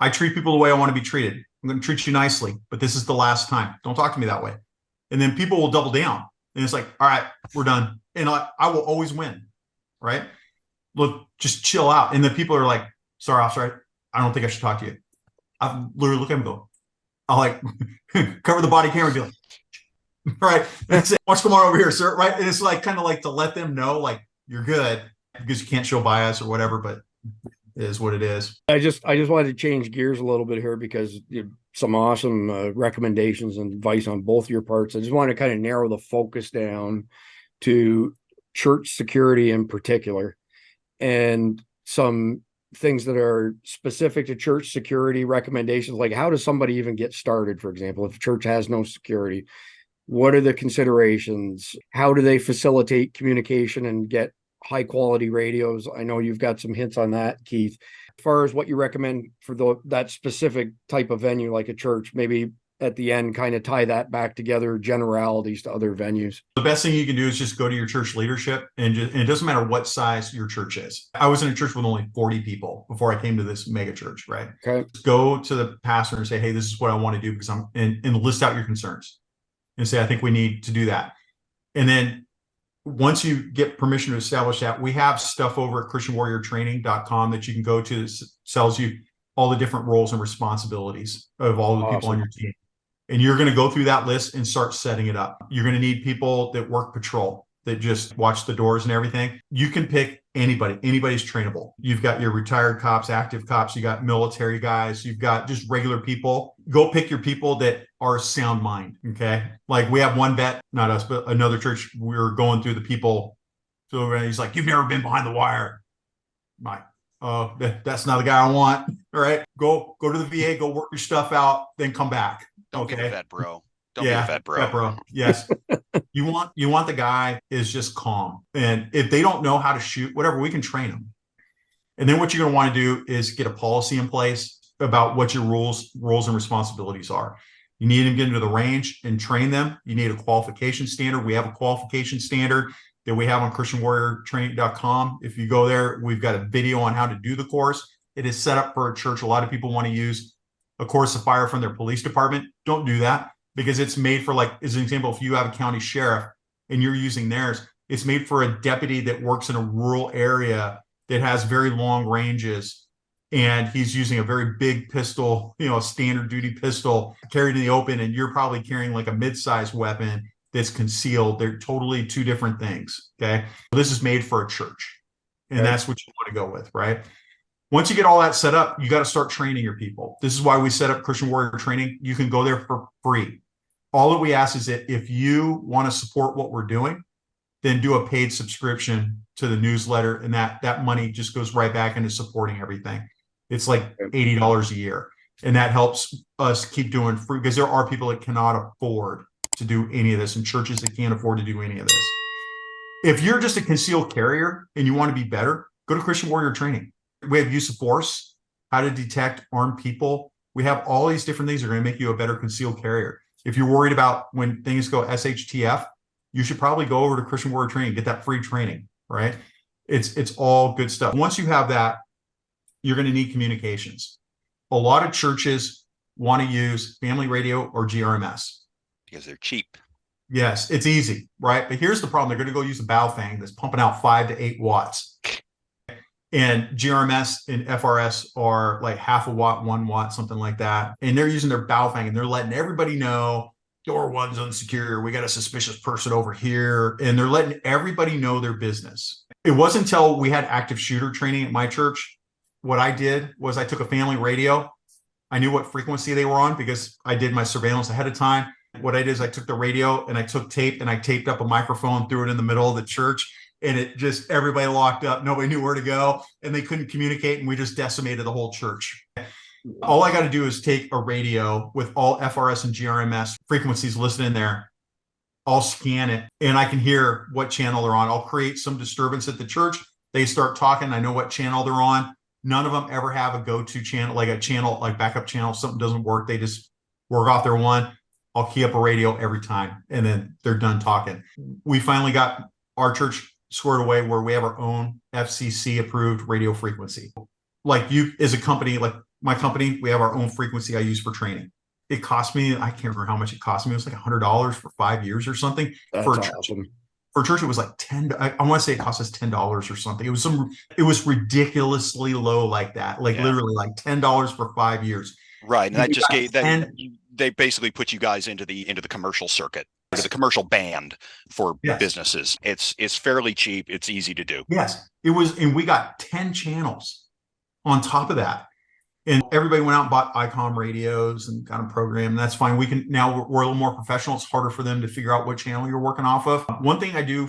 I treat people the way I want to be treated. I'm going to treat you nicely, but this is the last time. Don't talk to me that way. And then people will double down. And it's like, all right, we're done. And I will always win. Right. Look, just chill out. And then people are like, sorry, officer, I don't think I should talk to you. I literally look at them and go, I'll like cover the body camera and be like, all right, that's it. What's going on over here, sir? Right. And it's like kind of like to let them know, like, you're good because you can't show bias or whatever, but it is what it is. I just wanted to change gears a little bit here because some awesome recommendations and advice on both your parts. I just want to kind of narrow the focus down to church security in particular and some things that are specific to church security recommendations. Like, how does somebody even get started? For example, if a church has no security, what are the considerations? How do they facilitate communication and get high quality radios? I know you've got some hints on that, Keith. As far as what you recommend for that specific type of venue, like a church, maybe at the end, kind of tie that back together, generalities to other venues. The best thing you can do is just go to your church leadership, and it doesn't matter what size your church is. I was in a church with only 40 people before I came to this mega church, right? Okay. Go to the pastor and say, hey, this is what I want to do because and list out your concerns and say, I think we need to do that. And then once you get permission to establish that, we have stuff over at christianwarriortraining.com that you can go to that tells you all the different roles and responsibilities of all the people on your team. And you're going to go through that list and start setting it up. You're going to need people that work patrol, that just watch the doors and everything. You can pick anybody. Anybody's trainable. You've got your retired cops, active cops. You got military guys. You've got just regular people. Go pick your people that are sound mind. Okay. Like we have one vet, not us, but another church. We were going through the people. So he's like, "You've never been behind the wire." I'm like, "Oh, that's not the guy I want." All right. Go to the VA, go work your stuff out, then come back. Don't okay. be a vet, bro. Don't be a vet, bro. Vet, bro. Yes. You want the guy is just calm. And if they don't know how to shoot, whatever, we can train them. And then what you're going to want to do is get a policy in place about what your roles and responsibilities are. You need to get into the range and train them. You need a qualification standard. We have a qualification standard that we have on ChristianWarriorTraining.com. If you go there, we've got a video on how to do the course. It is set up for a church. A lot of people want to use a course of fire from their police department. Don't do that, because it's made for, like, as an example, if you have a county sheriff and you're using theirs, it's made for a deputy that works in a rural area that has very long ranges, and he's using a very big pistol, a standard duty pistol carried in the open, and you're probably carrying like a mid-sized weapon that's concealed. They're totally two different things. Okay. This is made for a church, and that's what you want to go with, right? Once you get all that set up, you got to start training your people. This is why we set up Christian Warrior Training. You can go there for free. All that we ask is that if you want to support what we're doing, then do a paid subscription to the newsletter, and that money just goes right back into supporting everything. It's like $80 a year, and that helps us keep doing free, because there are people that cannot afford to do any of this, and churches that can't afford to do any of this. If you're just a concealed carrier and you want to be better, go to Christian Warrior Training. We have use of force, how to detect armed people. We have all these different things that are going to make you a better concealed carrier. If you're worried about when things go SHTF, you should probably go over to Christian Warrior Training, get that free training, right? It's all good stuff. Once you have that, you're going to need communications. A lot of churches want to use family radio or GRMS. Because they're cheap. Yes, it's easy, right? But here's the problem. They're going to go use a bow thing that's pumping out 5 to 8 watts. And GRMS and FRS are like half a watt, 1 watt, something like that. And they're using their bow thing, and they're letting everybody know door one's unsecure. We got a suspicious person over here. And they're letting everybody know their business. It wasn't until we had active shooter training at my church. What I did was I took a family radio. I knew what frequency they were on because I did my surveillance ahead of time. What I did is I took the radio and I took tape and I taped up a microphone, threw it in the middle of the church. And it just, everybody locked up. Nobody knew where to go, and they couldn't communicate. And we just decimated the whole church. All I got to do is take a radio with all FRS and GRMS frequencies listed in there. I'll scan it and I can hear what channel they're on. I'll create some disturbance at the church. They start talking. I know what channel they're on. None of them ever have a go-to channel, like a channel, like backup channel. If something doesn't work, they just work off their one. I'll key up a radio every time, and then they're done talking. We finally got our church squared away where we have our own FCC approved radio frequency. Like you as a company, like my company, we have our own frequency I use for training. It cost me, I can't remember how much it cost me. It was like $100 for 5 years or something. That's for a church. awesome. For a church, it was like I want to say it cost us $10 or something. It was ridiculously low like that. Like literally like $10 for 5 years. Right. And that just gave that they basically put you guys into the commercial circuit, into the commercial band for businesses. It's fairly cheap. It's easy to do. Yes, it was. And we got 10 channels on top of that. And everybody went out and bought ICOM radios and got a program. And that's fine. We can now we're a little more professional. It's harder for them to figure out what channel you're working off of. One thing I do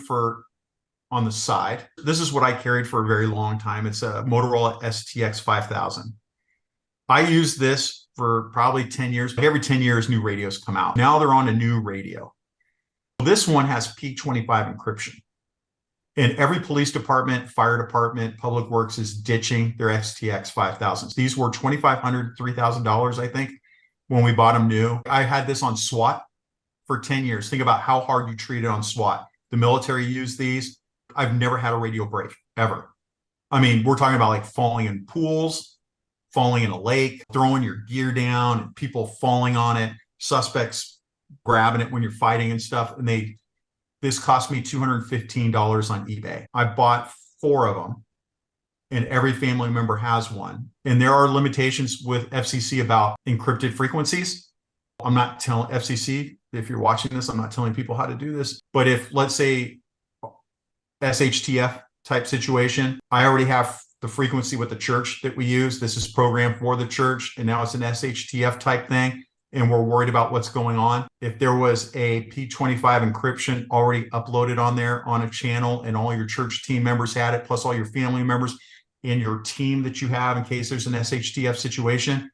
on the side, this is what I carried for a very long time. It's a Motorola STX 5000. I used this for probably 10 years. Every 10 years, new radios come out. Now they're on a new radio. This one has P25 encryption. And every police department, fire department, public works is ditching their STX 5000s. These were $2,500, $3,000, I think, when we bought them new. I had this on SWAT for 10 years. Think about how hard you treat it on SWAT. The military used these. I've never had a radio break, ever. I mean, we're talking about like falling in pools, falling in a lake, throwing your gear down, and people falling on it, suspects grabbing it when you're fighting and stuff. And this cost me $215 on eBay. I bought 4 of them, and every family member has one. And there are limitations with FCC about encrypted frequencies. I'm not telling FCC, if you're watching this, I'm not telling people how to do this. But if, let's say, SHTF type situation, I already have the frequency with the church that we use. This is programmed for the church, and now it's an SHTF type thing, and we're worried about what's going on. If there was a P25 encryption already uploaded on there on a channel, and all your church team members had it, plus all your family members and your team that you have in case there's an SHTF situation,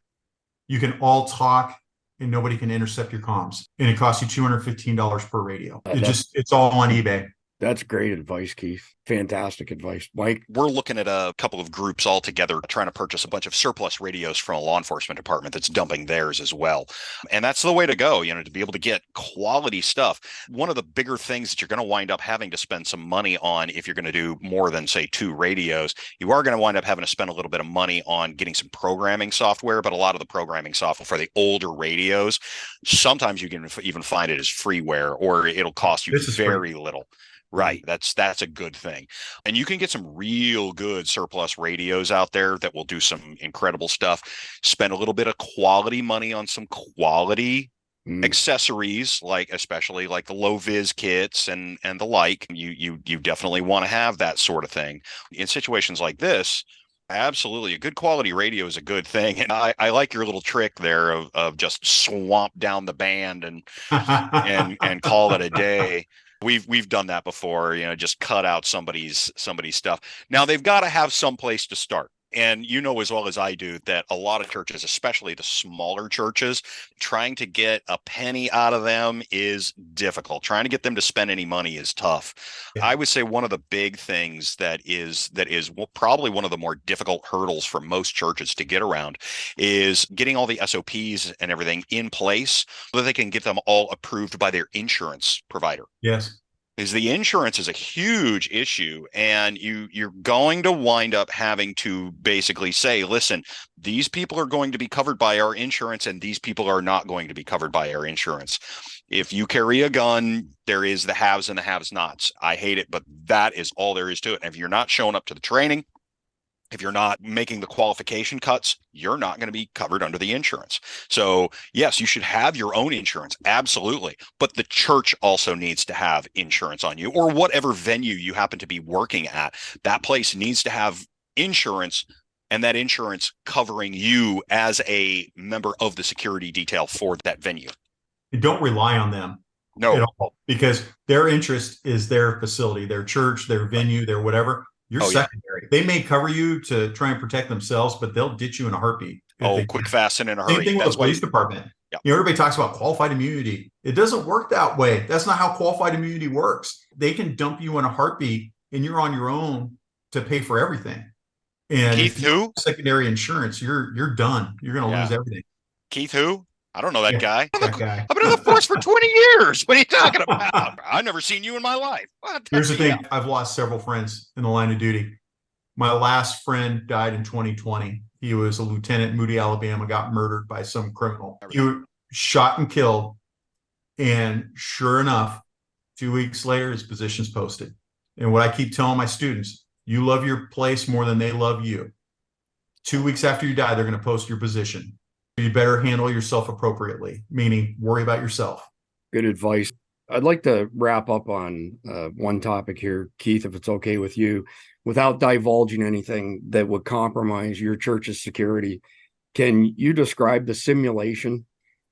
you can all talk and nobody can intercept your comms. And it costs you $215 per radio. It's all on eBay. That's great advice, Keith. Fantastic advice. Mike? We're looking at a couple of groups all together trying to purchase a bunch of surplus radios from a law enforcement department that's dumping theirs as well. And that's the way to go, to be able to get quality stuff. One of the bigger things that you're going to wind up having to spend some money on if you're going to do more than, say, 2 radios, you are going to wind up having to spend a little bit of money on getting some programming software, but a lot of the programming software for the older radios, sometimes you can even find it as freeware, or it'll cost you very little. Right. That's a good thing. And you can get some real good surplus radios out there that will do some incredible stuff. Spend a little bit of quality money on some quality accessories, especially like the low vis kits and the like. You definitely want to have that sort of thing. In situations like this, absolutely, a good quality radio is a good thing. And I like your little trick there of just swamp down the band and call it a day. We've done that before, just cut out somebody's stuff. Now they've got to have some place to start. And as well as I do that a lot of churches, especially the smaller churches, trying to get a penny out of them is difficult. Trying to get them to spend any money is tough. Yeah. I would say one of the big things that is probably one of the more difficult hurdles for most churches to get around is getting all the SOPs and everything in place so that they can get them all approved by their insurance provider. Yes. Is the insurance is a huge issue, and you're going to wind up having to basically say, listen, these people are going to be covered by our insurance and these people are not going to be covered by our insurance. If you carry a gun, there is the haves and the haves nots. I hate it, but that is all there is to it. And if you're not showing up to the training, if you're not making the qualification cuts, you're not going to be covered under the insurance. So yes, you should have your own insurance. Absolutely. But the church also needs to have insurance on you, or whatever venue you happen to be working at. That place needs to have insurance, and that insurance covering you as a member of the security detail for that venue. You don't rely on them. No. At all, because their interest is their facility, their church, their venue, their whatever. You're secondary. Yeah. They may cover you to try and protect themselves, but they'll ditch you in a heartbeat. Quick, fast, and in a hurry. Same thing with the police department. Yeah. Everybody talks about qualified immunity. It doesn't work that way. That's not how qualified immunity works. They can dump you in a heartbeat, and you're on your own to pay for everything. And Keith, who? Secondary insurance, you're done. You're going to lose everything. Keith, who? I don't know that guy. That guy. I've been in the force for 20 years. What are you talking about? I've never seen you in my life. Here's the thing. I've lost several friends in the line of duty. My last friend died in 2020. He was a lieutenant in Moody, Alabama, got murdered by some criminal. He was shot and killed. And sure enough, 2 weeks later, his position's posted. And what I keep telling my students, you love your place more than they love you. 2 weeks after you die, they're going to post your position. You better handle yourself appropriately, meaning worry about yourself. Good advice. I'd like to wrap up on one topic here, Keith, if it's okay with you, without divulging anything that would compromise your church's security. Can you describe the simulation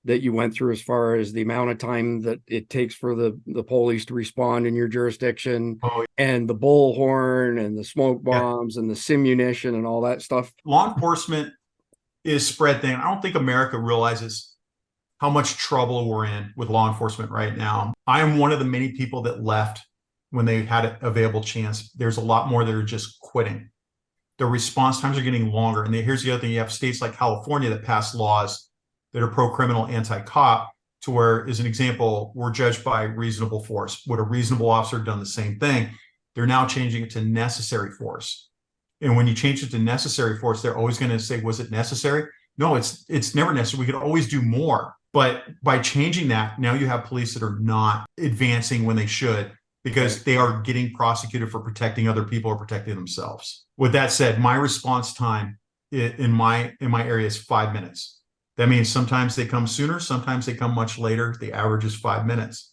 that you went through as far as the amount of time that it takes for the police to respond in your jurisdiction, and the bullhorn and the smoke bombs and the simunition and all that stuff? Law enforcement is spread thin. I don't think America realizes how much trouble we're in with law enforcement right now. I am one of the many people that left when they had an available chance. There's a lot more that are just quitting. The response times are getting longer. And here's the other thing. You have states like California that pass laws that are pro-criminal, anti-cop, to where, as an example, we're judged by reasonable force. Would a reasonable officer have done the same thing? They're now changing it to necessary force. And when you change it to necessary force, they're always going to say, was it necessary? No, it's never necessary. We could always do more. But by changing that, now you have police that are not advancing when they should, because they are getting prosecuted for protecting other people or protecting themselves. With that said, my response time in my area is 5 minutes. That means sometimes they come sooner, sometimes they come much later. The average is 5 minutes.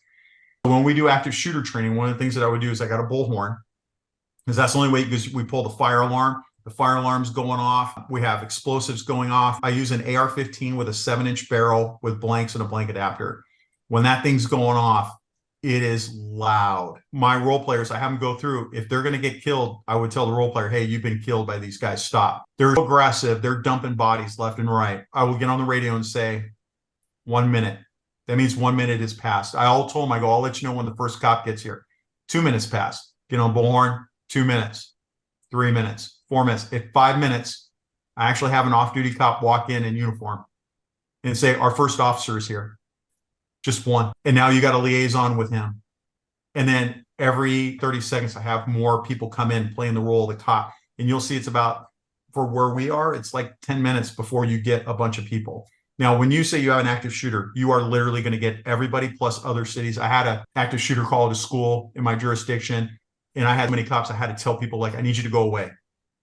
When we do active shooter training, one of the things that I would do is I got a bullhorn, because that's the only way, because we pull the fire alarm. The fire alarm's going off. We have explosives going off. I use an AR-15 with a 7-inch barrel with blanks and a blank adapter. When that thing's going off, it is loud. My role players, I have them go through. If they're going to get killed, I would tell the role player, hey, you've been killed by these guys. Stop. They're aggressive. They're dumping bodies left and right. I will get on the radio and say, 1 minute. That means 1 minute is passed. I all told them, I go, I'll let you know when the first cop gets here. 2 minutes passed. Get on bullhorn, 2 minutes, 3 minutes, 4 minutes. At 5 minutes, I actually have an off-duty cop walk in uniform and say, our first officer is here. Just one. And now you got a liaison with him. And then every 30 seconds, I have more people come in playing the role of the cop. And you'll see it's about, for where we are, it's like 10 minutes before you get a bunch of people. Now, when you say you have an active shooter, you are literally going to get everybody plus other cities. I had an active shooter call at a school in my jurisdiction, and I had many cops. I had to tell people, like, I need you to go away.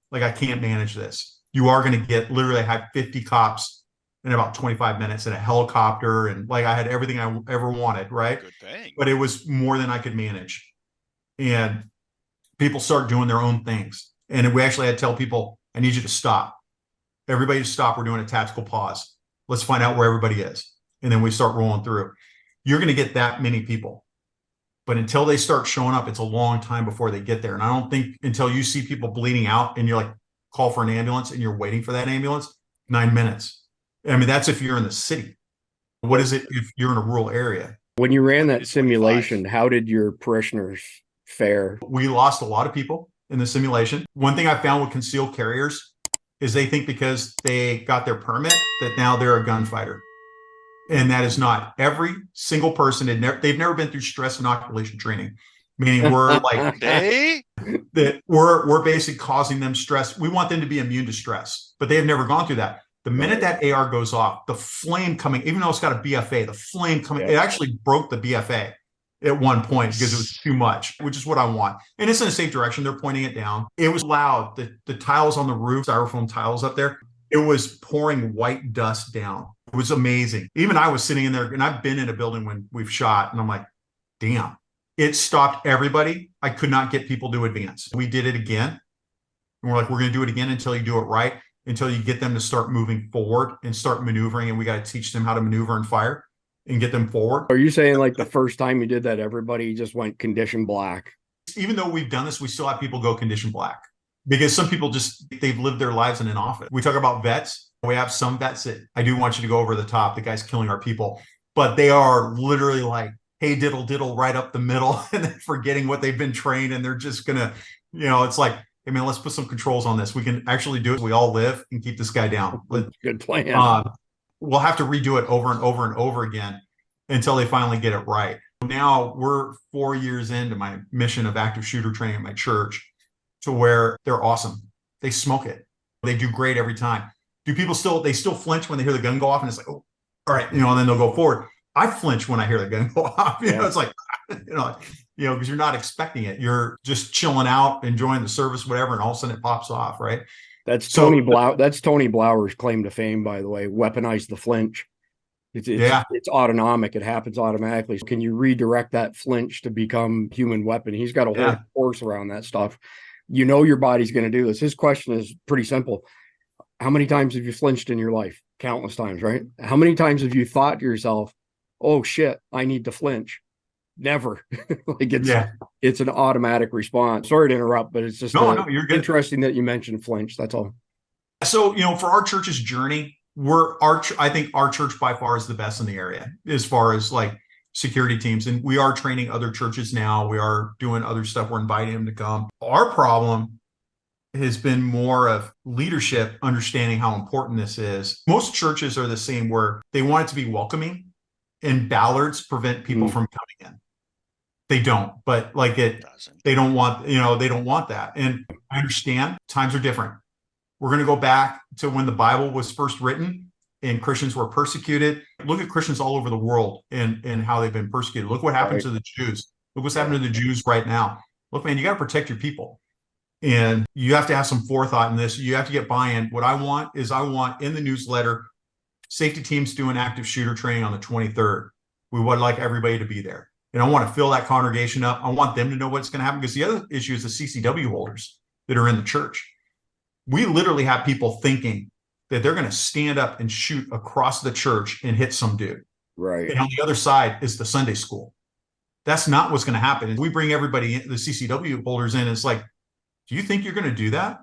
Like, I can't manage this. You are going to get, literally, I had 50 cops in about 25 minutes in a helicopter, and like I had everything I ever wanted, right? Good thing. But it was more than I could manage. And people start doing their own things. And we actually had to tell people, I need you to stop. Everybody to stop. We're doing a tactical pause. Let's find out where everybody is. And then we start rolling through. You're going to get that many people. But until they start showing up, it's a long time before they get there. And I don't think until you see people bleeding out and you're like, call for an ambulance and you're waiting for that ambulance, 9 minutes. I mean, that's if you're in the city. What is it if you're in a rural area? When you ran that simulation, how did your parishioners fare? We lost a lot of people in the simulation. One thing I found with concealed carriers is they think because they got their permit that now they're a gunfighter. And that is not. Every single person, they've never been through stress inoculation training, meaning we're like, that we're basically causing them stress. We want them to be immune to stress, but they have never gone through that. The minute that AR goes off, the flame coming, even though it's got a BFA, the flame coming, it actually broke the BFA at one point because it was too much, which is what I want. And it's in a safe direction. They're pointing it down. It was loud. The tiles on the roof, styrofoam tiles up there, it was pouring white dust down. It was amazing. Even I was sitting in there, and I've been in a building when we've shot, and I'm like, damn, it stopped everybody. I could not get people to advance. We did it again. And we're like, we're going to do it again until you do it right. Until you get them to start moving forward and start maneuvering. And we got to teach them how to maneuver and fire and get them forward. Are you saying like the first time you did that, everybody just went condition black? Even though we've done this, we still have people go condition black because some people they've lived their lives in an office. We talk about vets. We have some vets that I do want you to go over the top. The guy's killing our people, but they are literally like, hey, diddle, diddle, right up the middle and then forgetting what they've been trained. And they're just going to, it's like, hey, man, let's put some controls on this. We can actually do it. We all live and keep this guy down. Good plan. We'll have to redo it over and over and over again until they finally get it right. Now we're 4 years into my mission of active shooter training at my church to where they're awesome. They smoke it. They do great every time. Do people still flinch when they hear the gun go off and it's like, oh, all right, and then they'll go forward. I flinch when I hear the gun go off. It's like, because you're not expecting it. You're just chilling out, enjoying the service, whatever, and all of a sudden it pops off, right? That's Tony Blauer's claim to fame, by the way. Weaponize the flinch. It's autonomic. It happens automatically. Can you redirect that flinch to become human weapon? He's got a whole course around that stuff. Your body's going to do this. His question is pretty simple. How many times have you flinched in your life? Countless times, right? How many times have you thought to yourself, oh shit, I need to flinch? Never. It's an automatic response. Sorry to interrupt, but it's just you're good. Interesting that you mentioned flinch. That's all. So, for our church's journey, I think our church by far is the best in the area as far as like security teams. And we are training other churches now. We are doing other stuff. We're inviting them to come. Our problem has been more of leadership, understanding how important this is. Most churches are the same where they want it to be welcoming, and ballards prevent people from coming in. They don't, but they don't want that. And I understand times are different. We're going to go back to when the Bible was first written and Christians were persecuted. Look at Christians all over the world and how they've been persecuted. Look what happened to the Jews. Look what's happening to the Jews right now. Look, man, you got to protect your people. And you have to have some forethought in this. You have to get buy-in. What I want in the newsletter Safety team's doing active shooter training on the 23rd. We would like everybody to be there. And I want to fill that congregation up. I want them to know what's going to happen, because the other issue is the CCW holders that are in the church. We literally have people thinking that they're going to stand up and shoot across the church and hit some dude. Right. And on the other side is the Sunday school. That's not what's going to happen. If we bring everybody, the CCW holders in, it's like, do you think you're going to do that?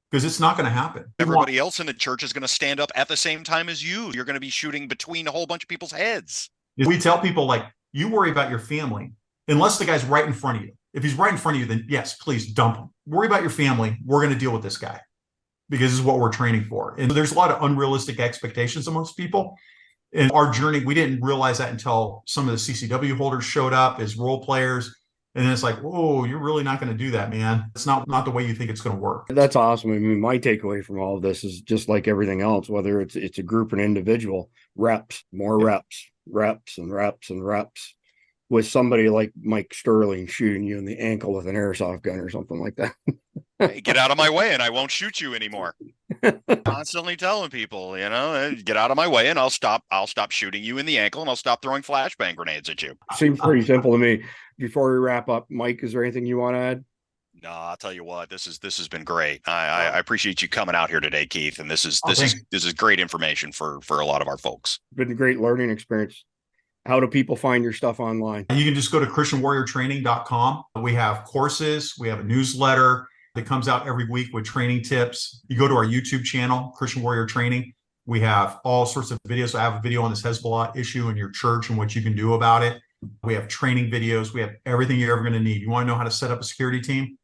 Because it's not going to happen. Everybody else in the church is going to stand up at the same time as you. You're going to be shooting between a whole bunch of people's heads. We tell people, like, you worry about your family, unless the guy's right in front of you. If he's right in front of you, then yes, please dump him. Worry about your family. We're going to deal with this guy, because this is what we're training for. And there's a lot of unrealistic expectations amongst people. In our journey, we didn't realize that until some of the CCW holders showed up as role players. And then it's like, whoa, you're really not going to do that, man. It's not the way you think it's going to work. That's awesome. I mean, my takeaway from all of this is just like everything else, whether it's a group or an individual, reps, more reps, reps and reps and reps, with somebody like Mike Sterling shooting you in the ankle with an airsoft gun or something like that. Hey, get out of my way and I won't shoot you anymore. Constantly telling people, get out of my way and I'll stop shooting you in the ankle, and I'll stop throwing flashbang grenades at you. Seems pretty simple to me. Before we wrap up, Mike, is there anything you want to add? No, I'll tell you what, this has been great. I appreciate you coming out here today, Keith. And this is great information for a lot of our folks. Been a great learning experience. How do people find your stuff online? You can just go to christianwarriortraining.com. We have courses. We have a newsletter that comes out every week with training tips. You go to our YouTube channel, Christian Warrior Training. We have all sorts of videos. I have a video on this Hezbollah issue in your church and what you can do about it. We have training videos. We have everything you're ever going to need. You want to know how to set up a security team?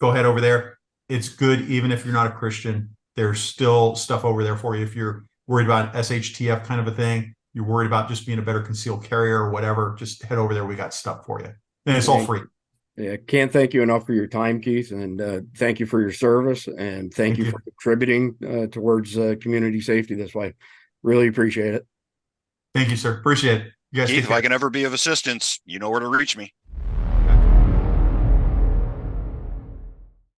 Go ahead over there. It's good even if you're not a Christian. There's still stuff over there for you. If you're worried about SHTF kind of a thing, you're worried about just being a better concealed carrier or whatever, just head over there. We got stuff for you. And it's all free. Yeah, can't thank you enough for your time, Keith, and thank you for your service, and thank you for contributing towards community safety this way. Really appreciate it. Thank you, sir. Appreciate it. Keith, if I can ever be of assistance, you know where to reach me.